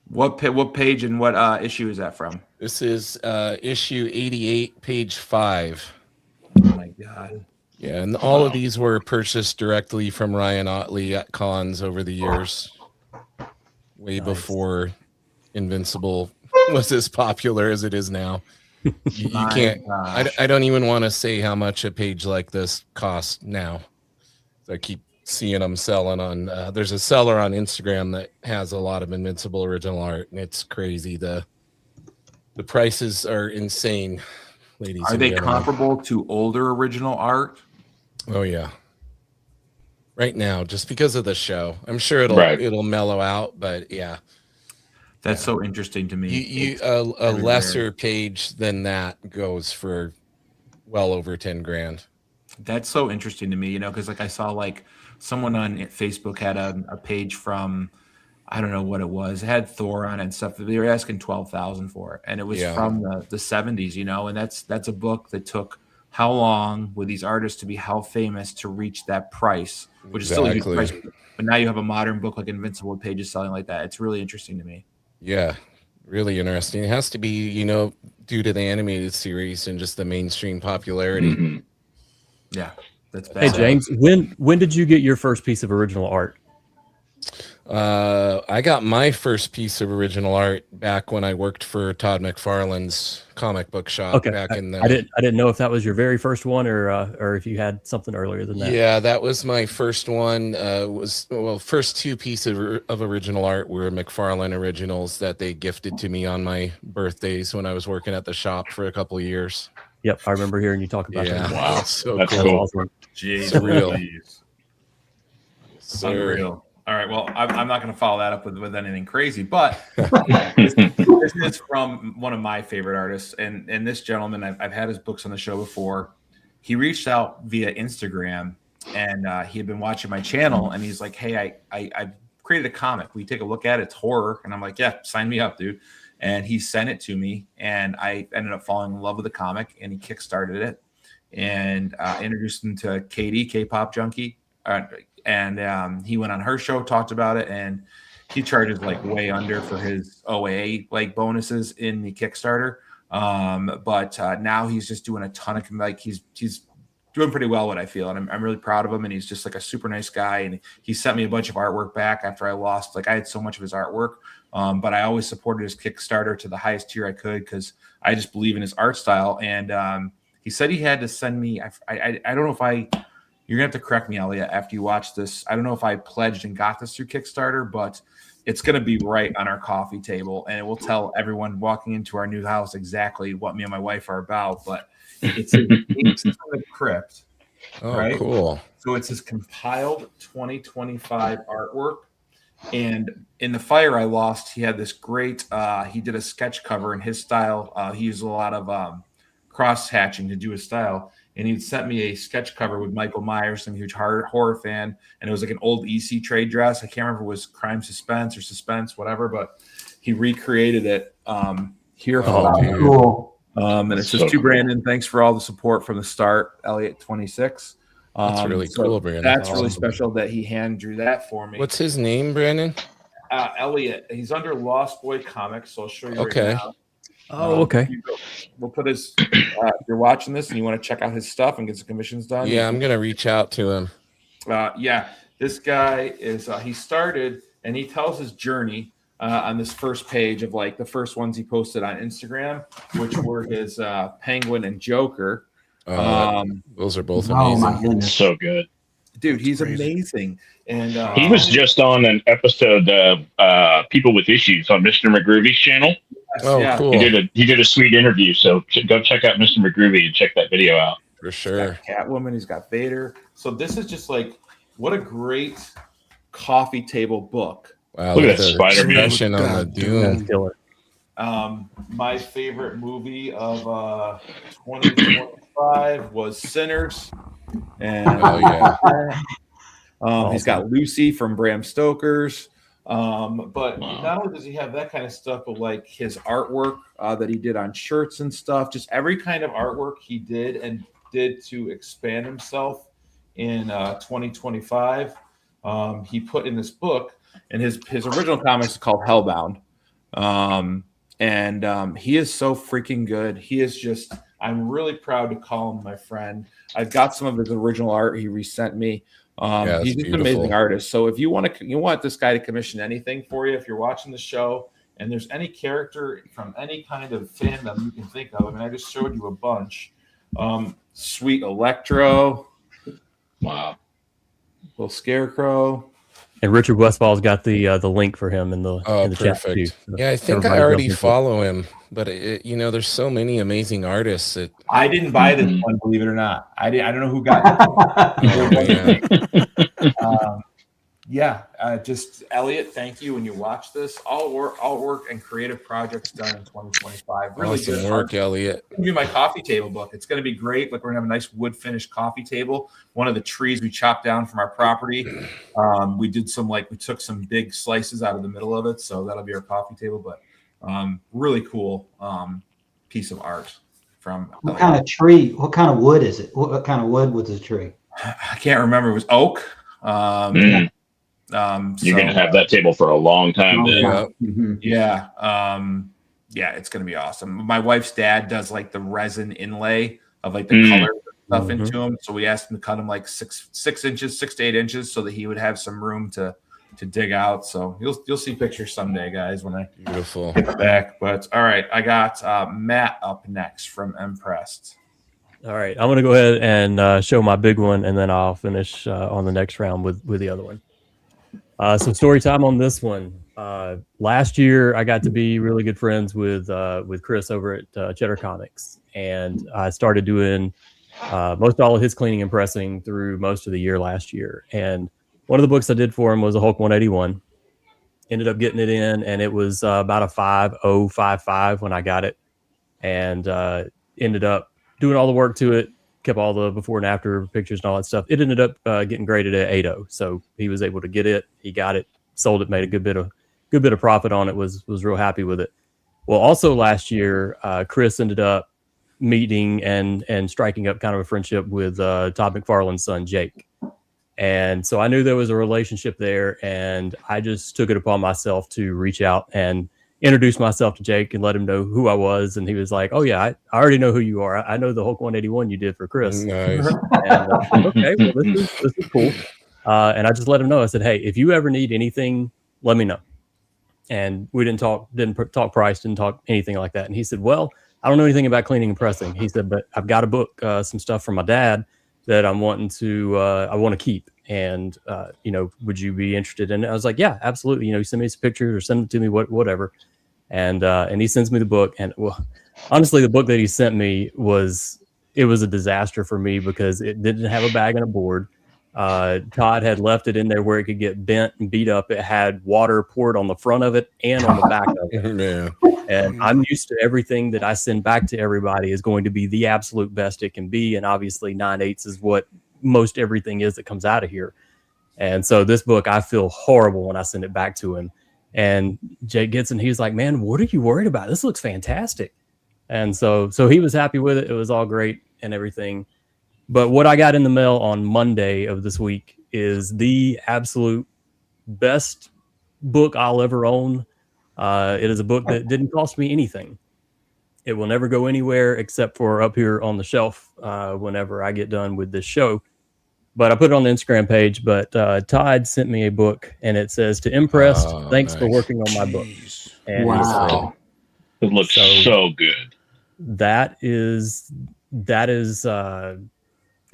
What page and what issue is that from? This is issue 88, page 5. Oh my God. Yeah, and all of these were purchased directly from Ryan Otley at cons over the years, way before Invincible was as popular as it is now. You can't. I don't even want to say how much a page like this costs now. I keep seeing them selling on. There's a seller on Instagram that has a lot of Invincible original art, and it's crazy. The prices are insane, ladies. Are they comparable to older original art? Oh yeah. Right now, just because of the show, I'm sure it'll mellow out, but yeah. That's so interesting to me. A lesser page than that goes for well over 10 grand. That's so interesting to me, because like I saw like someone on Facebook had a page from, I don't know what it was. It had Thor on it and stuff. They were asking $12,000 for it, and it was from the 70s, and that's a book that took how long with these artists to be how famous to reach that price, which is still a huge price. But now you have a modern book like Invincible with pages selling like that. It's really interesting to me. Yeah, really interesting. It has to be, due to the animated series and just the mainstream popularity. Mm-hmm. Yeah, that's bad. Hey, James, when did you get your first piece of original art? I got my first piece of original art back when I worked for Todd McFarlane's comic book shop. Okay, back in the. I didn't know if that was your very first one or if you had something earlier than that. Yeah, that was my first one. First 2 pieces of original art were McFarlane originals that they gifted to me on my birthdays when I was working at the shop for a couple of years. Yep, I remember hearing you talk about that. Wow, so that's cool. Awesome. Jeez, unreal. All right, well, I'm not going to follow that up with anything crazy, but this is from one of my favorite artists, and this gentleman, I've had his books on the show before. He reached out via Instagram, and he had been watching my channel, and he's like, "Hey, I created a comic. Will you take a look at it? It's horror." And I'm like, "Yeah, sign me up, dude." And he sent it to me, and I ended up falling in love with the comic, and he kickstarted it, and introduced him to Katie, K-pop junkie. And he went on her show, talked about it, and he charges like way under for his OA like bonuses in the Kickstarter. But now he's just doing a ton of he's doing pretty well, what I feel, and I'm really proud of him. And he's just like a super nice guy. And he sent me a bunch of artwork back after I lost. Like I had so much of his artwork, but I always supported his Kickstarter to the highest tier I could because I just believe in his art style. And he said he had to send me. I don't know if you're gonna have to correct me, Elliot, after you watch this. I don't know if I pledged and got this through Kickstarter, but it's gonna be right on our coffee table, and it will tell everyone walking into our new house exactly what me and my wife are about. But it's from the Crypt. Oh, right? cool. So it's his compiled 2025 artwork. And in The Fire I Lost, he had this great, he did a sketch cover in his style. He used a lot of cross hatching to do his style. And he'd sent me a sketch cover with Michael Myers, I'm a huge horror fan. And it was like an old EC trade dress. I can't remember if it was Crime Suspense or Suspense, whatever, but he recreated it here. Cool. And it says, to Brandon, thanks for all the support from the start, Elliot 26. That's really cool, Brandon. That's really special that he hand drew that for me. What's his name, Brandon? Elliot. He's under Lost Boy Comics, so I'll show you okay. right Oh, okay. We'll put his. If you're watching this and you want to check out his stuff and get some commissions done, Yeah, I'm gonna reach out to him. Yeah, this guy is. He started and he tells his journey on this first page of like the first ones he posted on Instagram, which were his Penguin and Joker. Those are both Oh my amazing. goodness. So good. Dude, he's crazy. amazing. And He was just on an episode of People with Issues on Mr. McGroovy's channel. Oh, yeah. cool. He did a sweet interview, so go check out Mr. McGroovy and check that video out. For He's sure. got Catwoman, he's got Vader. So this is just like what a great coffee table book. Wow, Look at the that Spider-Man. expression on the God, Doom. That's killer. My favorite movie of 2025 was Sinners. And Oh yeah. he's got Lucy from Bram Stoker's. But Wow. not only does he have that kind of stuff, but like his artwork that he did on shirts and stuff, just every kind of artwork he did to expand himself in 2025. He put in this book, and his original comics is called Hellbound. He is so freaking good. He is just, I'm really proud to call him my friend. I've got some of his original art he resent me. Yeah, He's it's just an amazing beautiful. artist. So if you want this guy to commission anything for you, if you're watching the show and there's any character from any kind of fandom you can think of, I mean, I just showed you a bunch. Sweet Electro, Wow. little Scarecrow. And Richard Westfall's got the link for him in the Oh, in the chat perfect. too. So Yeah, I think I everybody already jump into it. follow him, but there's so many amazing artists that. I didn't buy this one, believe it or not. I don't know who got it. Oh, man. Just Elliot, thank you. When you watch this, all work and creative projects done in 2025. Really Awesome good work, art. Elliot. I'm gonna do my coffee table book. It's going to be great. Like we're gonna have a nice wood finished coffee table. One of the trees we chopped down from our property. We took some big slices out of the middle of it, so that'll be our coffee table. But really cool piece of art from. What kind of tree? What kind of wood is it? What kind of wood was the tree? I can't remember. It was oak. You're gonna have that table for a long time. Then. Yeah. Mhm. Yeah, it's gonna be awesome. My wife's dad does like the resin inlay of like the color stuff into them. So we asked him to cut them like 6 to 8 inches, so that he would have some room to dig out. So you'll see pictures someday, guys, when I Beautiful. get back. But all right, I got Matt up next from Impressed. All right, I'm gonna go ahead and show my big one, and then I'll finish on the next round with the other one. So story time on this one. Last year, I got to be really good friends with Chris over at Cheddar Comics, and I started doing most all of his cleaning and pressing through most of the year last year. And one of the books I did for him was a Hulk 181. Ended up getting it in, and it was about a 5055 when I got it, and ended up doing all the work to it. Kept all the before and after pictures and all that stuff. It ended up getting graded at 8.0, so he was able to get it. He got it, sold it, made a good bit of profit on it. Was real happy with it. Well, also last year, Chris ended up meeting and striking up kind of a friendship with Todd McFarlane's son Jake, and so I knew there was a relationship there, and I just took it upon myself to reach out and introduced myself to Jake and let him know who I was. And he was like, "Oh yeah, I already know who you are. I know the Hulk 181 you did for Chris." Nice. And okay, well this is cool. And I just let him know. I said, "Hey, if you ever need anything, let me know." And we didn't talk price, didn't talk anything like that. And he said, "Well, I don't know anything about cleaning and pressing." He said, "But I've got a book, some stuff from my dad that I want to keep. And would you be interested in it?" I was like, "Yeah, absolutely. Send me some pictures or send it to me, whatever." And he sends me the book, and well, honestly, the book that he sent me was a disaster for me because it didn't have a bag and a board. Todd had left it in there where it could get bent and beat up. It had water poured on the front of it and on the back of it. Man. And I'm used to everything that I send back to everybody is going to be the absolute best it can be. And obviously 9/8 is what most everything is that comes out of here. And so this book, I feel horrible when I send it back to him. And Jake gets it, and he's like, "Man, what are you worried about? This looks fantastic." And so he was happy with it. It was all great and everything. But what I got in the mail on Monday of this week is the absolute best book I'll ever own. It is a book that didn't cost me anything. It will never go anywhere except for up here on the shelf whenever I get done with this show. But I put it on the Instagram page. But Todd sent me a book, and it says, "To impressed, thanks for working on my book." And Wow. It looks so good. That is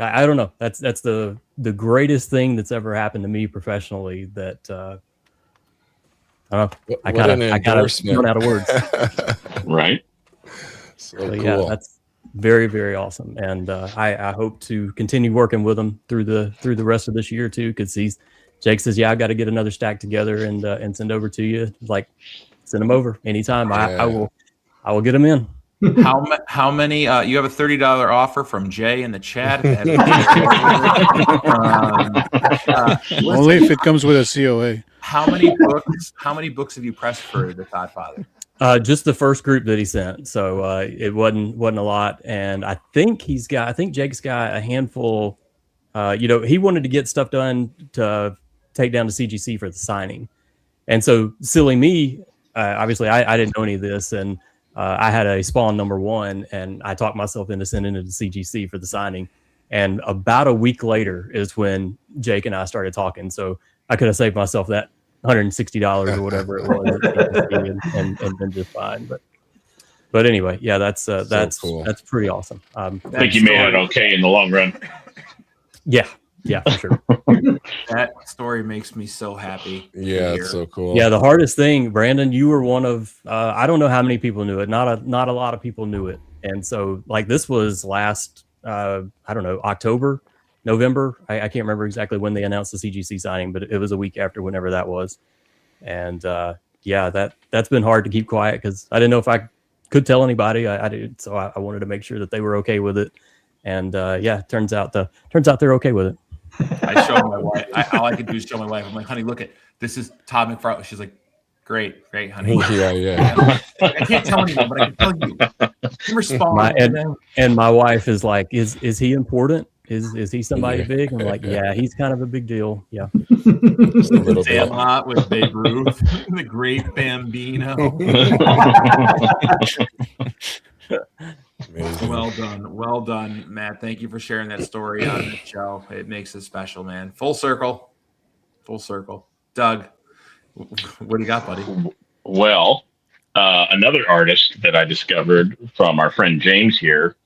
I don't know. That's the greatest thing that's ever happened to me professionally. That I don't know. I kind of run out of words. Right. So cool. Cool. Yeah, that's very, very awesome. And I hope to continue working with him through the rest of this year too. Because Jake says, yeah, I got to get another stack together and send over to you. Like, send them over anytime. I will get them in. How many? You have a $30 offer from Jay in the chat. Only if it comes with a COA. How many books have you pressed for the Godfather? Just the first group that he sent, so it wasn't a lot. And I think Jake's got a handful. He wanted to get stuff done to take down to CGC for the signing, and so silly me. Obviously, I didn't know any of this, and I had a Spawn #1, and I talked myself into sending it to CGC for the signing. And about a week later is when Jake and I started talking. So I could have saved myself that $160 or whatever it was, and been just fine. But anyway, yeah, that's cool. That's pretty awesome. I think you made it okay in the long run. Yeah, for sure. That story makes me so happy. Yeah, it's so cool. Yeah, the hardest thing, Brandon, you were one of I don't know how many people knew it. Not a lot of people knew it, and so like this was last I don't know, October, November. I can't remember exactly when they announced the CGC signing, but it was a week after whenever that was. And that's been hard to keep quiet because I didn't know if I could tell anybody. I did, so I wanted to make sure that they were okay with it. And turns out they're okay with it. I showed my wife. All I could do is show my wife. I'm like, honey, look at this is Todd McFarlane. She's like, great, honey. Yeah. I can't tell anyone, but I can tell you. Respond. And my wife is like, is he important? Is he somebody big? I'm like, yeah, he's kind of a big deal. Yeah. Sandlot with Babe Ruth, the great Bambino. Amazing. Well done, Matt. Thank you for sharing that story on the show. It makes it special, man. Full circle. Doug, what do you got, buddy? Well, another artist that I discovered from our friend James here,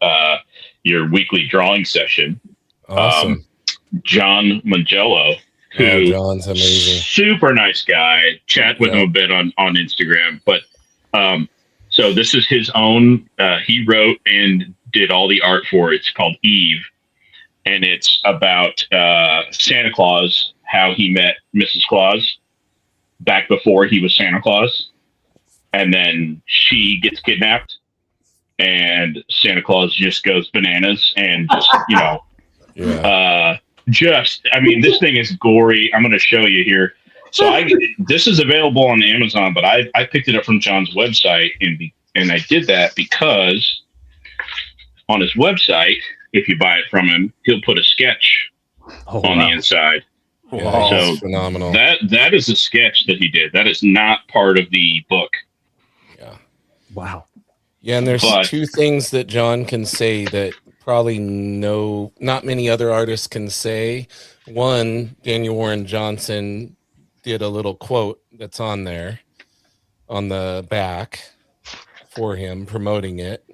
your weekly drawing session. Awesome. John Mangello, who John's amazing. Super nice guy. Chat with him a bit on Instagram. But so this is his own. He wrote and did all the art for it. It's called Eve. And it's about Santa Claus, how he met Mrs. Claus back before he was Santa Claus. And then she gets kidnapped. And Santa Claus just goes bananas and just, this thing is gory. I'm going to show you here. So this is available on Amazon, but I picked it up from John's website, and I did that because on his website, if you buy it from him, he'll put a sketch on the inside. Wow. So That's phenomenal. That is a sketch that he did. That is not part of the book. Yeah. Wow. Yeah, and there's two things that John can say that probably not many other artists can say. One, Daniel Warren Johnson did a little quote that's on there on the back for him promoting it.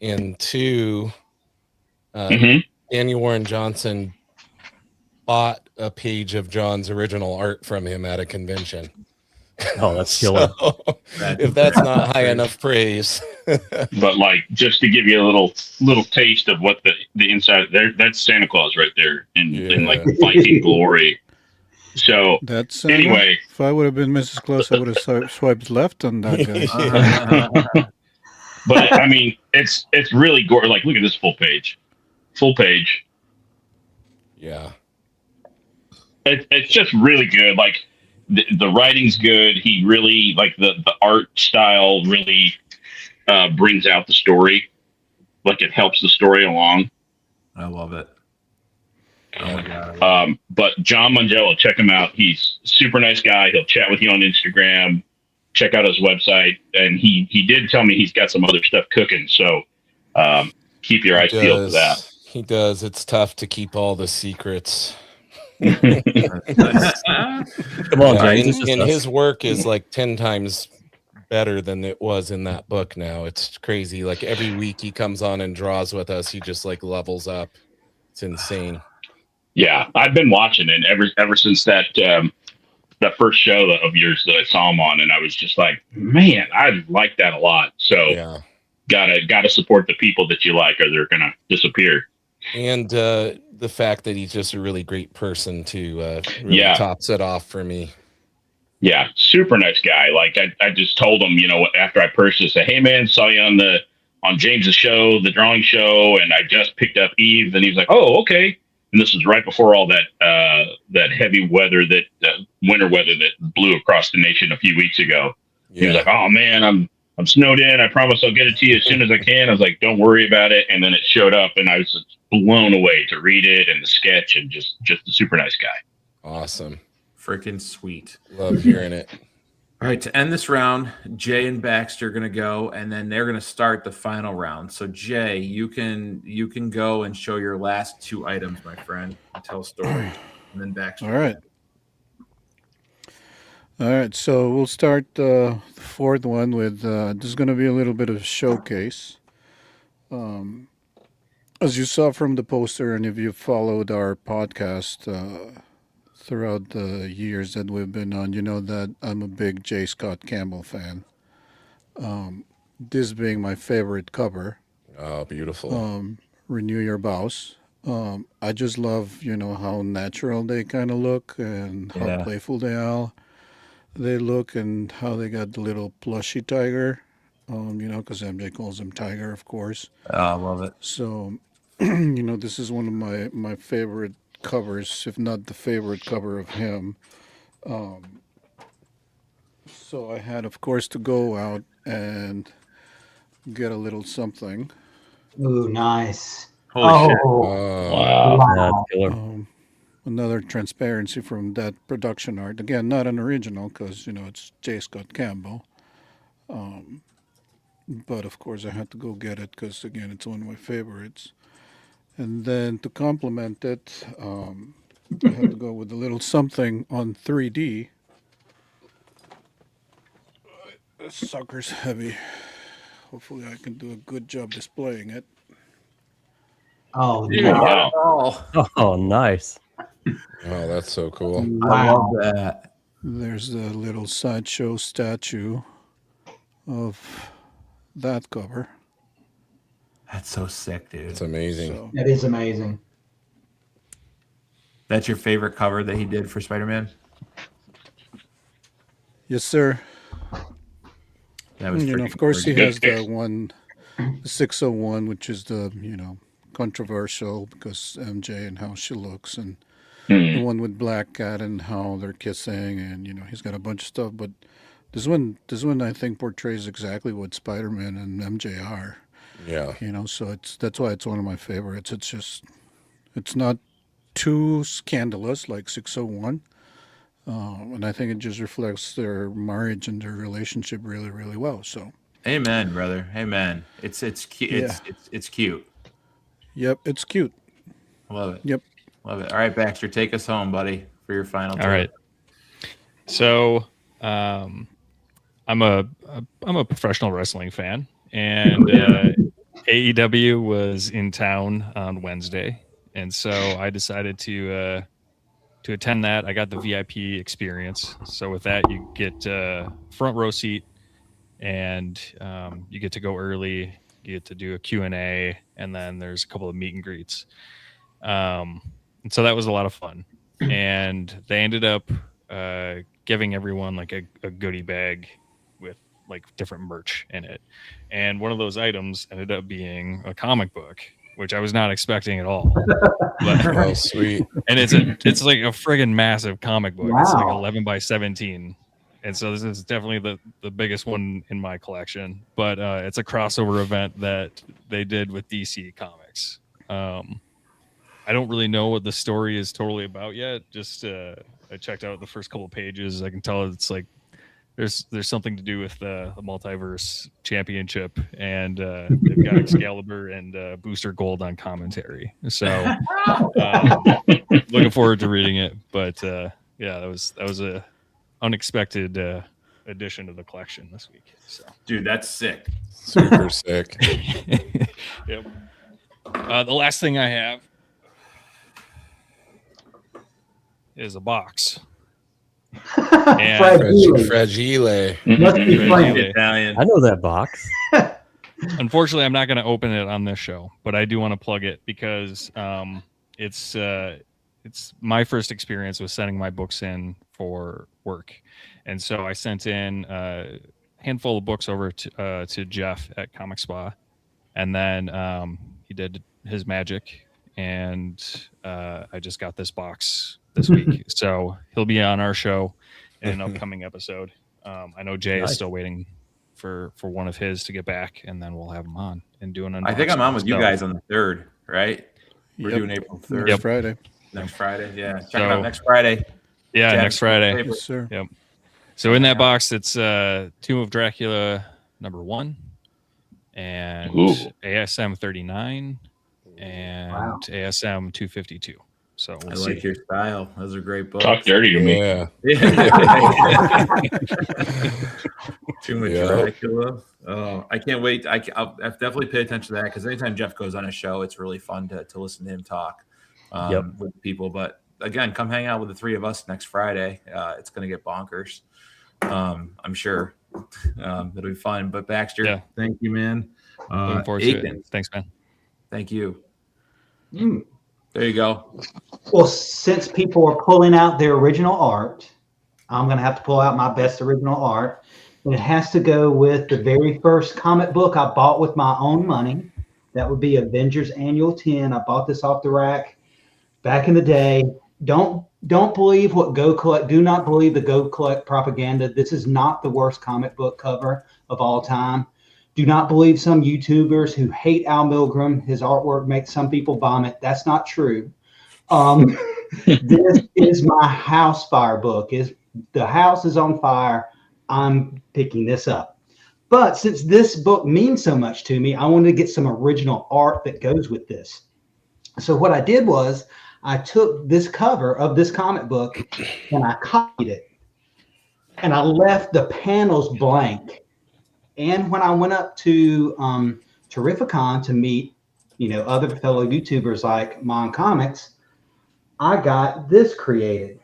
And two, Daniel Warren Johnson bought a page of John's original art from him at a convention. Oh, that's killer. If that's not high enough praise. But just to give you a little taste of what the inside there, that's Santa Claus right there in Viking glory. So that's anyway, if I would have been Mrs. Claus, I would have swiped left on that guy. But I mean, it's really gory. Look at this full page. Yeah. It's just really good. The writing's good. He really the art style really brings out the story. It helps the story along. I love it. But John Mangello, check him out. He's a super nice guy. He'll chat with you on Instagram. check out his website. And he did tell me he's got some other stuff cooking. So keep your eyes peeled for that. He does. It's tough to keep all the secrets. Come on, James. And his work is like 10 times better than it was in that book now. It's crazy. Like every week he comes on and draws with us. He just like levels up. It's insane. Yeah, I've been watching it ever since that first show of yours that I saw him on, and I was just like, man, I like that a lot. So yeah, gotta support the people that you like, or they're gonna disappear. And the fact that he's just a really great person too really tops it off for me. Yeah, super nice guy. Like I just told him, after I purchased it, hey man, saw you on James's show, the drawing show, and I just picked up Eve, and he was like, oh, okay. And this was right before all that heavy weather, winter weather that blew across the nation a few weeks ago. Yeah. He was like, "Oh man, I'm snowed in. I promise I'll get it to you as soon as I can." I was like, "Don't worry about it." And then it showed up, and I was just blown away to read it and the sketch, and just a super nice guy. Awesome, freaking sweet. Love hearing it. All right, to end this round, Jay and Baxter are going to go, and then they're going to start the final round. So, Jay, you can go and show your last two items, my friend, and tell a story. And then Baxter. All right. So we'll start the fourth one with this is going to be a little bit of a showcase. As you saw from the poster, and if you followed our podcast throughout the years that we've been on, you know that I'm a big J. Scott Campbell fan. This being my favorite cover. Oh, beautiful. Renew Your Vows. I just love, how natural they kind of look and how playful they look, and how they got the little plushy tiger, because MJ calls him Tiger, of course. Oh, I love it. So, this is one of my favorite covers, if not the favorite cover of him. So I had, of course, to go out and get a little something. Ooh, nice. Holy shit. Wow. Another transparency from that production art. Again, not an original because, it's J. Scott Campbell. But, of course, I had to go get it because, again, it's one of my favorites. And then to complement it, I had to go with a little something on 3D. This sucker's heavy. Hopefully I can do a good job displaying it. Oh, wow. Oh, nice. Oh, that's so cool. Wow. I love that. There's the little sideshow statue of that cover. That's so sick, dude. It's amazing. So, that is amazing. That's your favorite cover that he did for Spider-Man? yes, sir. That was of course, he has the 601, which is the, controversial because MJ and how she looks, and the one with Black Cat and how they're kissing, and he's got a bunch of stuff. But this one I think portrays exactly what Spider-Man and MJ are. Yeah. So that's why it's one of my favorites. It's not too scandalous like 601. And I think it just reflects their marriage and their relationship really, really well. So, amen, brother. Amen. It's cute. Yeah. It's cute. Yep, it's cute. Love it. Yep. Love it. All right, Baxter, take us home, buddy, for your final. All right. So, I'm a professional wrestling fan, and AEW was in town on Wednesday, and so I decided to attend that. I got the VIP experience. So with that, you get front row seat, and you get to go early. You get to do a Q&A, and then there's a couple of meet and greets. And so that was a lot of fun. And they ended up giving everyone like a goodie bag with like different merch in it. And one of those items ended up being a comic book, which I was not expecting at all. But, oh, sweet. And it's like a friggin' massive comic book. Wow. It's like 11 by 17. And so this is definitely the biggest one in my collection. But it's a crossover event that they did with DC Comics. I don't really know what the story is totally about yet. Just I checked out the first couple of pages. I can tell it's like there's something to do with the multiverse championship, and they've got Excalibur and Booster Gold on commentary. So looking forward to reading it. But yeah, that was a unexpected addition to the collection this week. So, Dude, that's sick. Super sick. yep. The last thing I have is a box. Fragile. Fragile. Must be French. Italian. I know that box. Unfortunately, I'm not going to open it on this show, but I do want to plug it because it's my first experience with sending my books in for work, and so I sent in a handful of books over to Jeff at Comic Spa, and then he did his magic, and I just got this box this week, so he'll be on our show in an upcoming episode. I know Jay is still waiting for one of his to get back, and then we'll have him on and do an unboxing. I think I'm on with you guys on the 3rd, right? We're doing April 3rd. Next Friday. Next Friday, yeah. Check it out next Friday. Yeah, Jeff's next Friday. favorite. Yes, sir. Yep. So in that box, it's Tomb of Dracula #1 and ASM 39 and ASM 252. So I like your style. Those are great books. Talk dirty to me. Yeah. Too much Dracula. Oh, I can't wait. I'll definitely pay attention to that because anytime Jeff goes on a show, it's really fun to listen to him talk with people. But again, come hang out with the 3 of us next Friday. It's going to get bonkers. I'm sure it'll be fun. But Baxter, thank you, man. Looking forward to it. Thanks, man. Thank you. There you go. Well, since people are pulling out their original art, I'm going to have to pull out my best original art. And it has to go with the very first comic book I bought with my own money. That would be Avengers Annual 10. I bought this off the rack back in the day. Don't believe what Go Collect. Do not believe the Go Collect propaganda. This is not the worst comic book cover of all time. Do not believe some YouTubers who hate Al Milgrom. His artwork makes some people vomit. That's not true. This is my house fire book. The house is on fire. I'm picking this up. But since this book means so much to me, I wanted to get some original art that goes with this. So what I did was I took this cover of this comic book and I copied it. And I left the panels blank. And when I went up to Terrificon to meet, other fellow YouTubers like M.O.N.Comics, I got this created.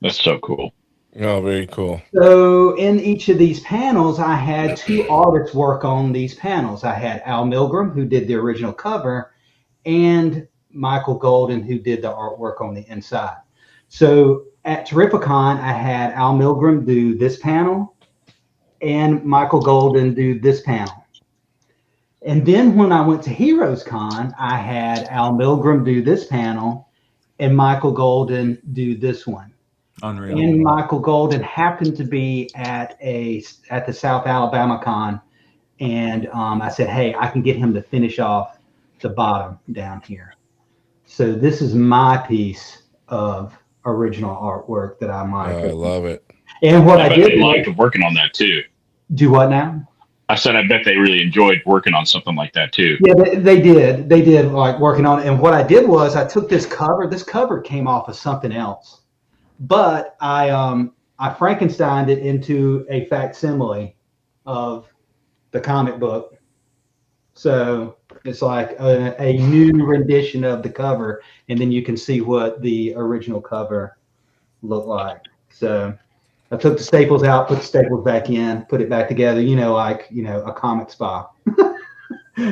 That's so cool. Oh, very cool. So in each of these panels, I had 2 artists work on these panels. I had Al Milgrom, who did the original cover, and Michael Golden, who did the artwork on the inside. So at Terrificon, I had Al Milgrom do this panel and Michael Golden do this panel. And then when I went to Heroes Con, I had Al Milgrom do this panel and Michael Golden do this one. Unreal. And Michael Golden happened to be at the South Alabama Con, and I said, hey, I can get him to finish off the bottom down here. So this is my piece of original artwork that I might. I love it. And what I bet did they liked working on that too. Do what now? I said I bet they really enjoyed working on something like that too. Yeah, they did. They did like working on it. And what I did was I took this cover. This cover came off of something else, but I Frankensteined it into a facsimile of the comic book. So it's like a new rendition of the cover, and then you can see what the original cover looked like. So I took the staples out, put the staples back in, put it back together, a comic spa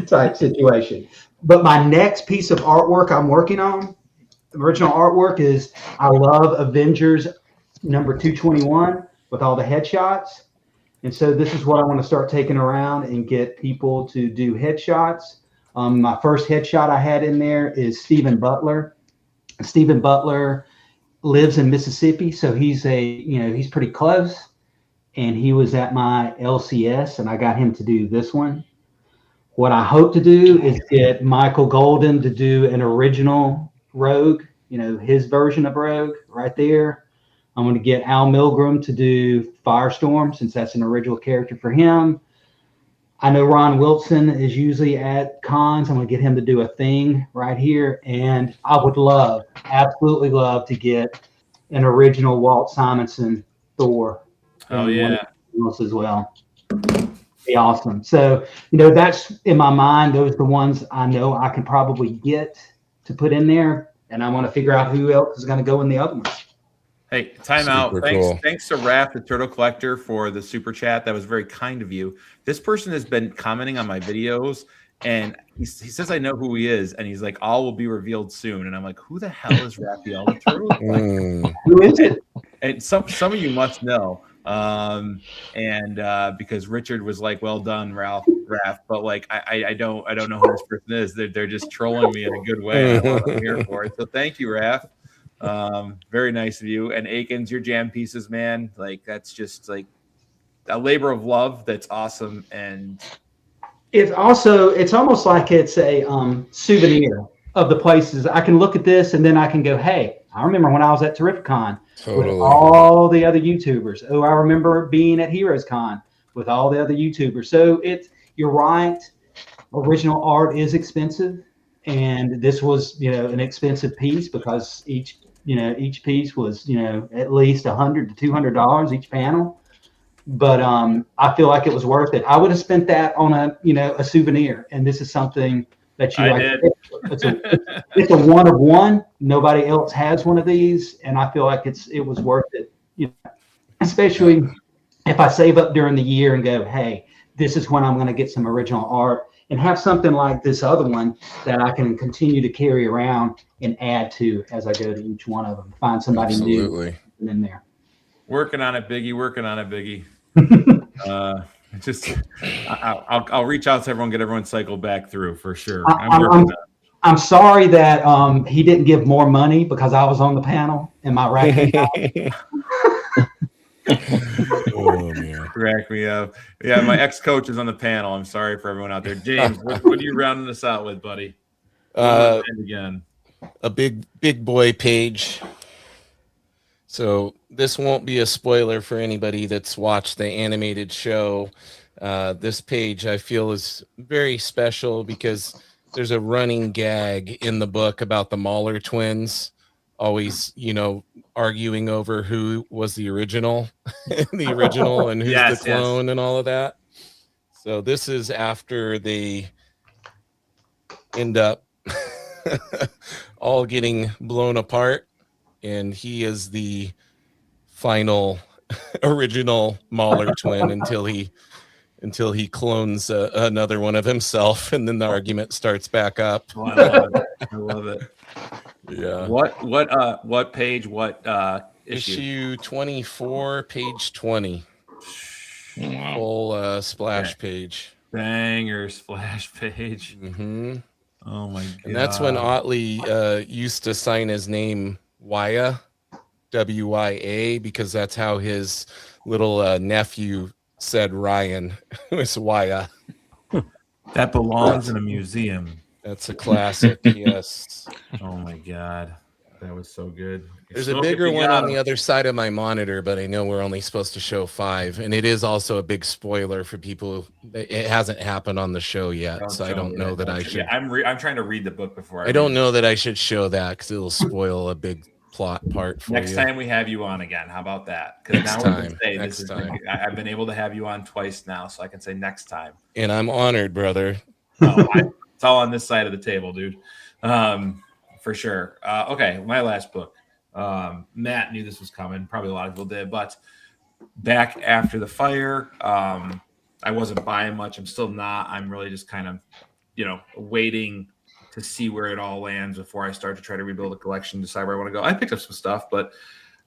type situation. But my next piece of artwork I'm working on, original artwork, is I love Avengers number 221 with all the headshots. And so this is what I want to start taking around and get people to do headshots. My first headshot I had in there is Stephen Butler. Stephen Butler lives in Mississippi, so he's pretty close. And he was at my LCS, and I got him to do this one. What I hope to do is get Michael Golden to do an original Rogue, his version of Rogue right there. I'm going to get Al Milgram to do Firestorm, since that's an original character for him. I know Ron Wilson is usually at cons. I'm going to get him to do a thing right here. And I would love, absolutely love, to get an original Walt Simonson Thor. Oh, yeah. As well. Be awesome. So, that's in my mind. Those are the ones I know I can probably get to put in there. And I want to figure out who else is going to go in the other ones. Hey, time out. Super cool. Thanks to Raph, the Turtle Collector, for the super chat. That was very kind of you. This person has been commenting on my videos, and he says I know who he is, and he's like, all will be revealed soon. And I'm like, who the hell is Raphael, the Turtle Collector? Who is it? And some of you must know. Because Richard was like, well done, Raph, but like I don't know who this person is. They're just trolling me in a good way. And I love what I'm here for it. So thank you, Raph. Very nice of you. And Akins, your jam pieces, man. Like, that's just like a labor of love. That's awesome. And it's almost like it's a souvenir of the places. I can look at this and then I can go, hey, I remember when I was at Terrificon with all the other YouTubers. Oh, I remember being at Heroes Con with all the other YouTubers. So you're right. Original art is expensive. And this was, an expensive piece, because each piece was, at least $100 to $200 each panel. But I feel like it was worth it. I would have spent that on a souvenir. And this is something that you did. It's a one of one. Nobody else has one of these, and I feel like it was worth it. Especially if I save up during the year and go, hey, this is when I'm going to get some original art, and have something like this other one that I can continue to carry around and add to as I go to each one of them. Find somebody new in there. Working on it, Biggie. I'll reach out to everyone, get everyone cycled back through for sure. I'm sorry that he didn't give more money, because I was on the panel and my ranking. Oh, man. Crack me up. Yeah, my ex-coach is on the panel. I'm sorry for everyone out there. James, what are you rounding us out with, buddy? Again, a big boy page. So this won't be a spoiler for anybody that's watched the animated show. This page, I feel, is very special because there's a running gag in the book about the Mahler twins always, arguing over who was the original, and who's the clone and all of that. So this is after they end up all getting blown apart, and he is the final original Mahler twin until he clones another one of himself, and then the argument starts back up. Oh, I love it. Yeah. What page? What issue 24, page 20. Wow. Full splash page. Banger splash page. Mm-hmm. Oh my god. And that's when Otley used to sign his name Wya, W-Y-A, because that's how his little nephew said Ryan. It was Wya. That belongs in a museum. That's a classic. Yes. Oh my god, that was so good. There's a bigger one on the other side of my monitor, but I know we're only supposed to show 5, and it is also a big spoiler for people. It hasn't happened on the show yet, so I don't know that I should. Yeah, I'm trying to read the book before. I don't know that I should show that, because it'll spoil a big plot part for next you. time we have you on again. How about that? Next time. I've been able to have you on twice now, so I can say next time. And I'm honored, brother. It's all on this side of the table, dude. For sure. Okay, my last book. Matt knew this was coming. Probably a lot of people did, but back after the fire, I wasn't buying much. I'm still not. I'm really just kind of, waiting to see where it all lands before I start to try to rebuild a collection, decide where I want to go. I picked up some stuff, but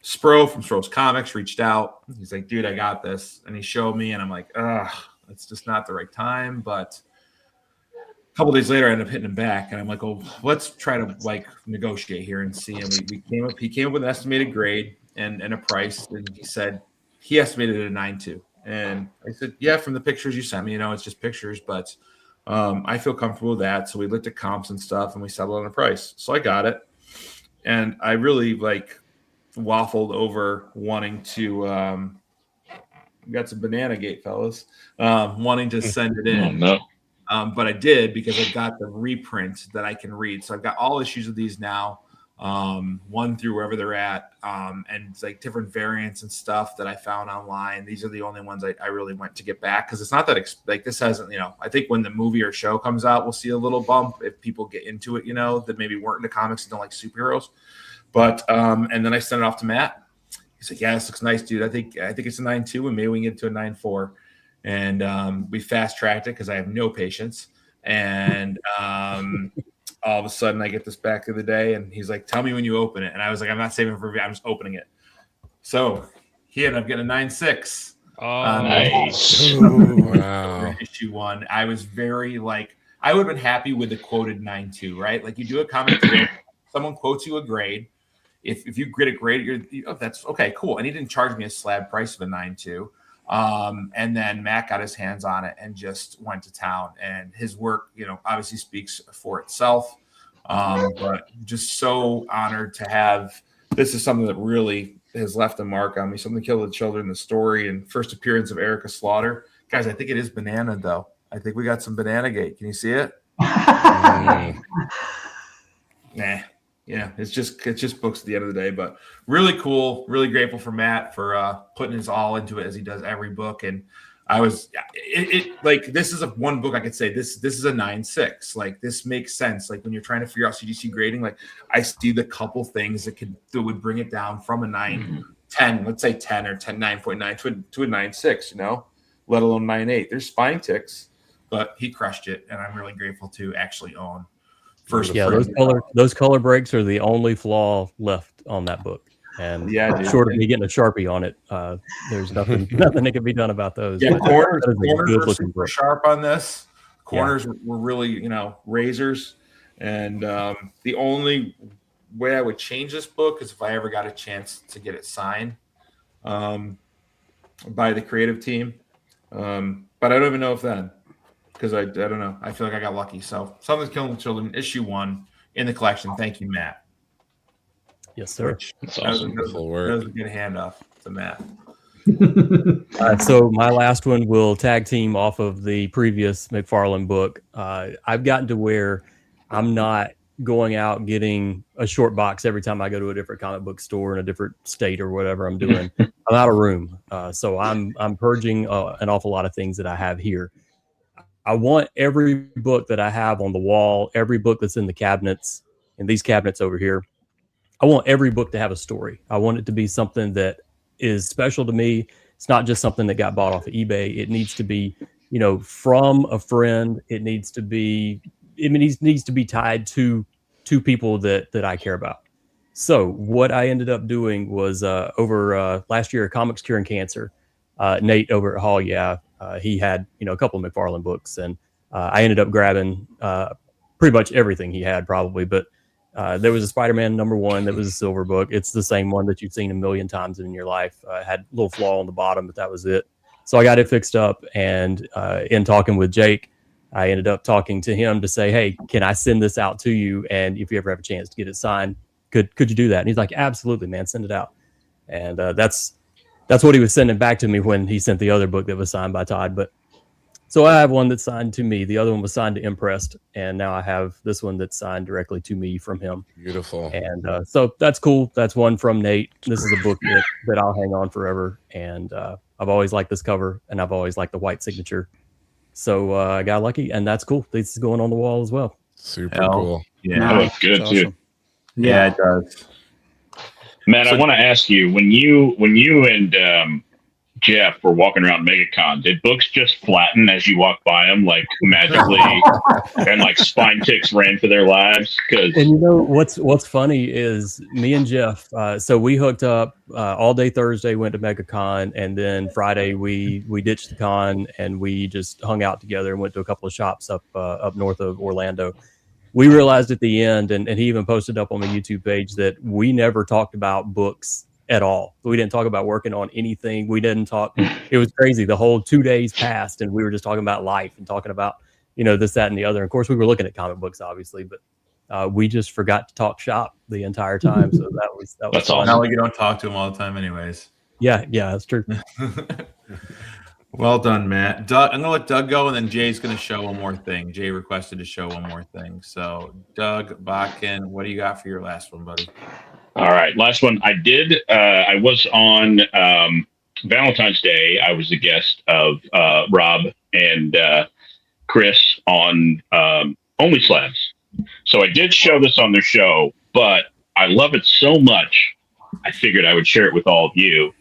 Spro from Spro's Comics reached out. He's like, dude, I got this. And he showed me, and I'm like, it's just not the right time. But a couple days later, I ended up hitting him back, and I'm like, oh, let's try to negotiate here and see. And he came up with an estimated grade and a price, and he said he estimated it at 9.2. And I said, yeah, from the pictures you sent me, it's just pictures, but I feel comfortable with that. So we looked at comps and stuff, and we settled on a price. So I got it, and I really waffled over wanting to. We got some banana gate, fellas. Wanting to send it in. Oh, no. But I did because I got the reprint that I can read. So I've got all issues of these now, 1 through wherever they're at, and it's like different variants and stuff that I found online. These are the only ones I really went to get back because it's not that like this hasn't, I think when the movie or show comes out, we'll see a little bump if people get into it, that maybe weren't into comics and don't like superheroes. But and then I sent it off to Matt. He's like, yeah, this looks nice, dude. I think it's a 9.2 and maybe we can get to a 9.4. And we fast tracked it because I have no patience. And all of a sudden I get this back the other day and he's like, tell me when you open it. And I was like, I'm not saving for review. I'm just opening it. So he ended up getting a 9.6. Oh, nice. Wow. Issue 1. I was very I would have been happy with the quoted 9.2, right? Like you do a comic deal, someone quotes you a grade. If you get a grade, that's okay, cool. And he didn't charge me a slab price of a 9.2. And then Matt got his hands on it and just went to town. And his work, obviously speaks for itself. But just so honored to have. This is something that really has left a mark on me. Something to Kill the Children, the story, and first appearance of Erica Slaughter. Guys, I think it is banana though. I think we got some Banana Gate. Can you see it? Nah. Yeah, it's just books at the end of the day, but really cool. Really grateful for Matt for putting his all into it as he does every book. And I was this is one book I could say this is a 9.6. Like this makes sense. Like when you're trying to figure out CGC grading, like I see the couple things that would bring it down from a 9.10, let's say 10 or 9.9 to a 9.6. Let alone 9.8. There's spine ticks, but he crushed it, and I'm really grateful to actually own. Those color breaks are the only flaw left on that book, and short of me getting a Sharpie on it, there's nothing that can be done about those. Yeah, corners were super sharp on this. Corners were really razors, and the only way I would change this book is if I ever got a chance to get it signed by the creative team, but I don't even know if then. Because I don't know. I feel like I got lucky. So Something's Killing the Children, issue 1 in the collection. Thank you, Matt. Yes, sir. That's awesome. That was a good handoff to Matt. So my last one will tag team off of the previous McFarlane book. I've gotten to where I'm not going out getting a short box every time I go to a different comic book store in a different state or whatever I'm doing. I'm out of room. So I'm purging an awful lot of things that I have here. I want every book that I have on the wall, every book that's in the cabinets, in these cabinets over here. I want every book to have a story. I want it to be something that is special to me. It's not just something that got bought off of eBay. It needs to be, from a friend. It needs to be tied to people that I care about. So what I ended up doing was over last year, Comics Curing Cancer. Nate over at Hall, he had a couple of McFarlane books, and I ended up grabbing pretty much everything he had, probably. But there was a Spider-Man #1 that was a silver book. It's the same one that you've seen a million times in your life. It had a little flaw on the bottom, but that was it. So I got it fixed up, and in talking with Jake, I ended up talking to him to say, hey, can I send this out to you? And if you ever have a chance to get it signed, could you do that? And he's like, absolutely, man, send it out. And that's what he was sending back to me when he sent the other book that was signed by Todd. But so I have one that's signed to me. The other one was signed to Impressed. And now I have this one that's signed directly to me from him. Beautiful. And so that's cool. That's one from Nate. This is a book that I'll hang on forever. And I've always liked this cover, and I've always liked the white signature. So I got lucky, and that's cool. This is going on the wall as well. Super cool. Yeah, that looks good That's too. awesome. Yeah, it does. Matt, I want to ask you, when you and Jeff were walking around MegaCon, did books just flatten as you walked by them, like magically, and like spine ticks ran for their lives? And what's funny is me and Jeff. So we hooked up all day Thursday, went to MegaCon, and then Friday we ditched the con and we just hung out together and went to a couple of shops up north of Orlando. We realized at the end, and he even posted up on the YouTube page, that we never talked about books at all. We didn't talk about working on anything. We didn't talk. It was crazy. The whole 2 days passed, and we were just talking about life and talking about, this, that, and the other. And of course, we were looking at comic books, obviously, but we just forgot to talk shop the entire time. So that was That's fun. awesome. Not like you don't talk to him all the time, anyways. Yeah, that's true. Well done, Matt. Doug, I'm gonna let Doug go, and then Jay's gonna show one more thing. Jay requested to show one more thing. So, Doug Bakken, what do you got for your last one, buddy? All right, last one. I did. I was on Valentine's Day. I was a guest of Rob and Chris on Only Slabs. So I did show this on their show, but I love it so much, I figured I would share it with all of you.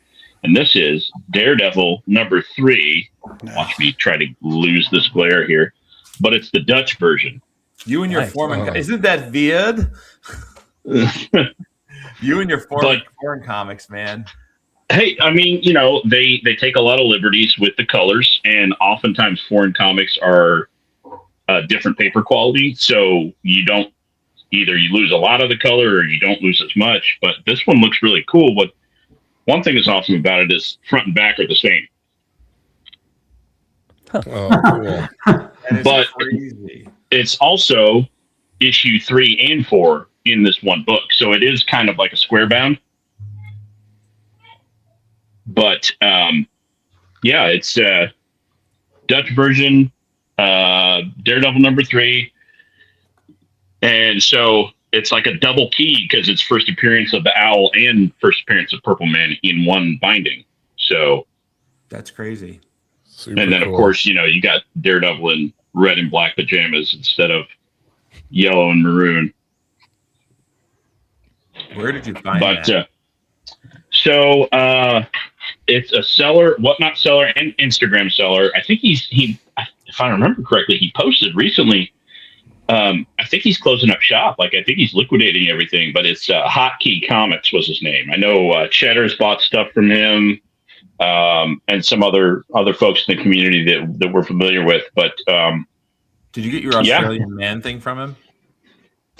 And this is Daredevil #3. Watch me try to lose this glare here, but it's the Dutch version. You and your Nice. foreign, isn't that weird? You and your foreign comics, man. Hey, I mean, they take a lot of liberties with the colors, and oftentimes foreign comics are different paper quality, so you don't either you lose a lot of the color or you don't lose as much. But this one looks really cool. But one thing that's awesome about it is front and back are the same. Oh, cool. But crazy. It's also issue 3 and 4 in this one book, so it is kind of like a square bound. But yeah, it's Dutch version, Daredevil #3, and so it's like a double key because it's first appearance of the Owl and first appearance of Purple Man in one binding. So that's crazy. Super and then cool. of course, you got Daredevil in red and black pajamas instead of yellow and maroon. Where did you find that? So it's a seller, Whatnot seller, and Instagram seller. I think he, if I remember correctly, he posted recently. I think he's closing up shop. Like I think he's liquidating everything. But it's Hotkey Comics was his name. I know Cheddar's bought stuff from him, and some other folks in the community that we're familiar with. But did you get your Australian man thing from him?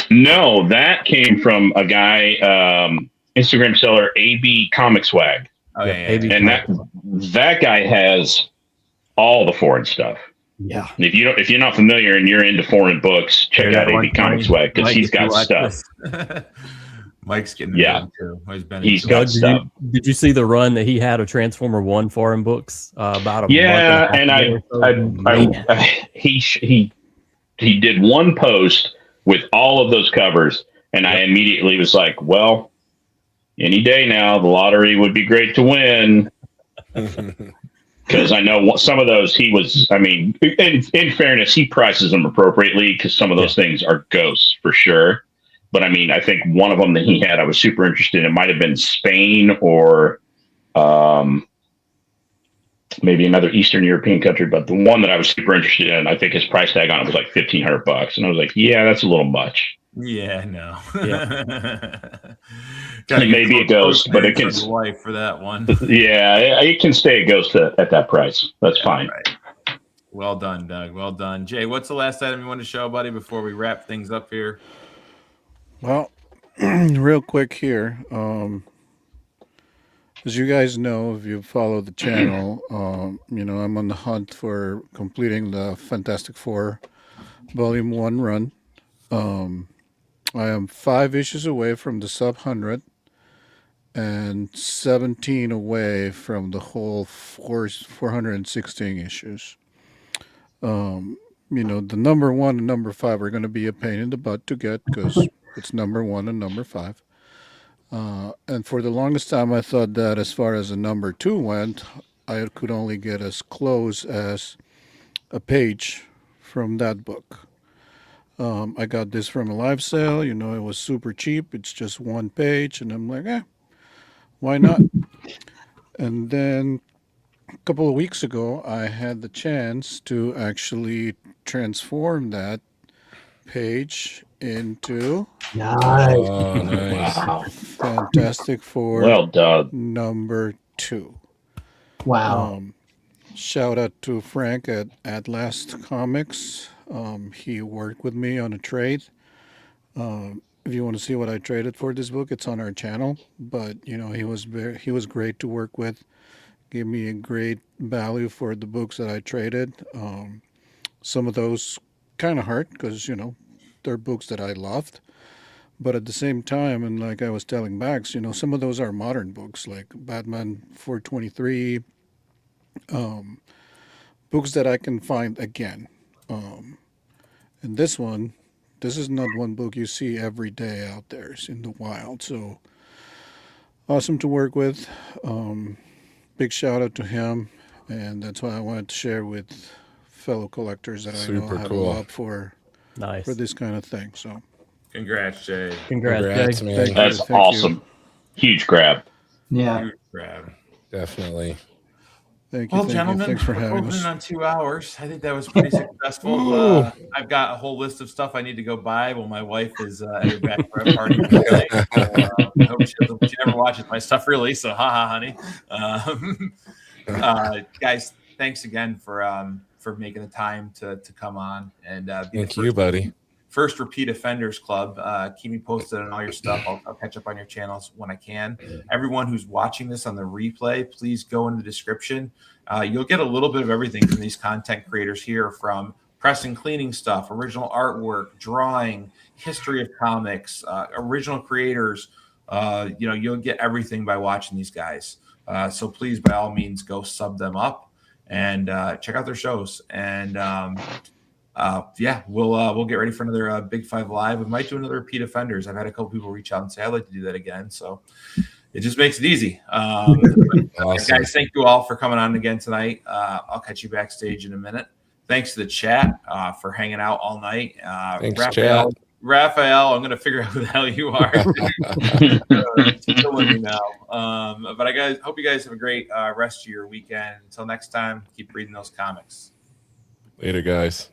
No, that came from a guy, Instagram seller, AB Comic Swag. Oh, yeah. And that guy has all the foreign stuff. Yeah. If you're not familiar and you're into foreign books, check out AB Comic Swag because he's got stuff. Mike's getting it too. He's got stuff. Did you see the run that he had of Transformer 1 foreign books about a month and he did one post with all of those covers, and I immediately was like, well, any day now, the lottery would be great to win. Because I know some of those in fairness, he prices them appropriately because some of those things are ghosts for sure. But I think one of them that he had, I was super interested in. It might have been Spain or maybe another Eastern European country. But the one that I was super interested in, I think his price tag on it was like $1,500. And I was like, yeah, that's a little much. Yeah, no. Maybe a ghost, but it can life for that one. Yeah, it can stay a ghost at that price. That's fine. Right. Well done, Doug. Well done, Jay. What's the last item you want to show, buddy, before we wrap things up here? Well, real quick here. As you guys know, if you follow the channel, I'm on the hunt for completing the Fantastic Four Volume 1 run. I am 5 issues away from the sub 100 and 17 away from the whole 416 issues. The number 1 and number 5 are going to be a pain in the butt to get because it's number 1 and number 5. And for the longest time, I thought that as far as the number 2 went, I could only get as close as a page from that book. I got this from a live sale. It was super cheap. It's just 1 page. And I'm like, why not? And then a couple of weeks ago, I had the chance to actually transform that page into Nice. Wow. Fantastic Four. Well done. Number 2. Wow. Shout out to Frank at Last Comics. He worked with me on a trade. If you want to see what I traded for this book, it's on our channel. But he was great to work with. Gave me a great value for the books that I traded. Some of those kind of hurt because they're books that I loved. But at the same time, and like I was telling Max, some of those are modern books, like Batman 423, books that I can find again. And this is not one book you see every day out there in the wild. So awesome to work with. Big shout out to him. And that's why I wanted to share with fellow collectors that I know Super have cool. a love for this kind of thing. So Congrats, Jay. Congrats, Jay. man. That's awesome. Huge grab. Yeah. Huge grab. Definitely. Thank you. Well, Thank gentlemen, you. Thanks for we're having closing us. on 2 hours. I think that was pretty successful. I've got a whole list of stuff I need to go buy while my wife is at her bachelorette party tonight. So, I hope she never watches my stuff, really. So, haha, honey. Guys, thanks again for making the time to come on and be Thank you, buddy. First Repeat Offenders Club. Keep me posted on all your stuff. I'll catch up on your channels when I can. Everyone who's watching this on the replay, please go in the description. You'll get a little bit of everything from these content creators here, from press and cleaning stuff, original artwork, drawing, history of comics, original creators. You'll get everything by watching these guys. So please, by all means, go sub them up and check out their shows. And we'll get ready for another Big Five Live. We might do another Repeat Offenders. I've had a couple people reach out and say I'd like to do that again. So it just makes it easy. Awesome. Guys, thank you all for coming on again tonight. I'll catch you backstage in a minute. Thanks to the chat for hanging out all night. Thanks, Raphael, I'm going to figure out who the hell you are. Killing me now. But I hope you guys have a great rest of your weekend. Until next time, keep reading those comics. Later, guys.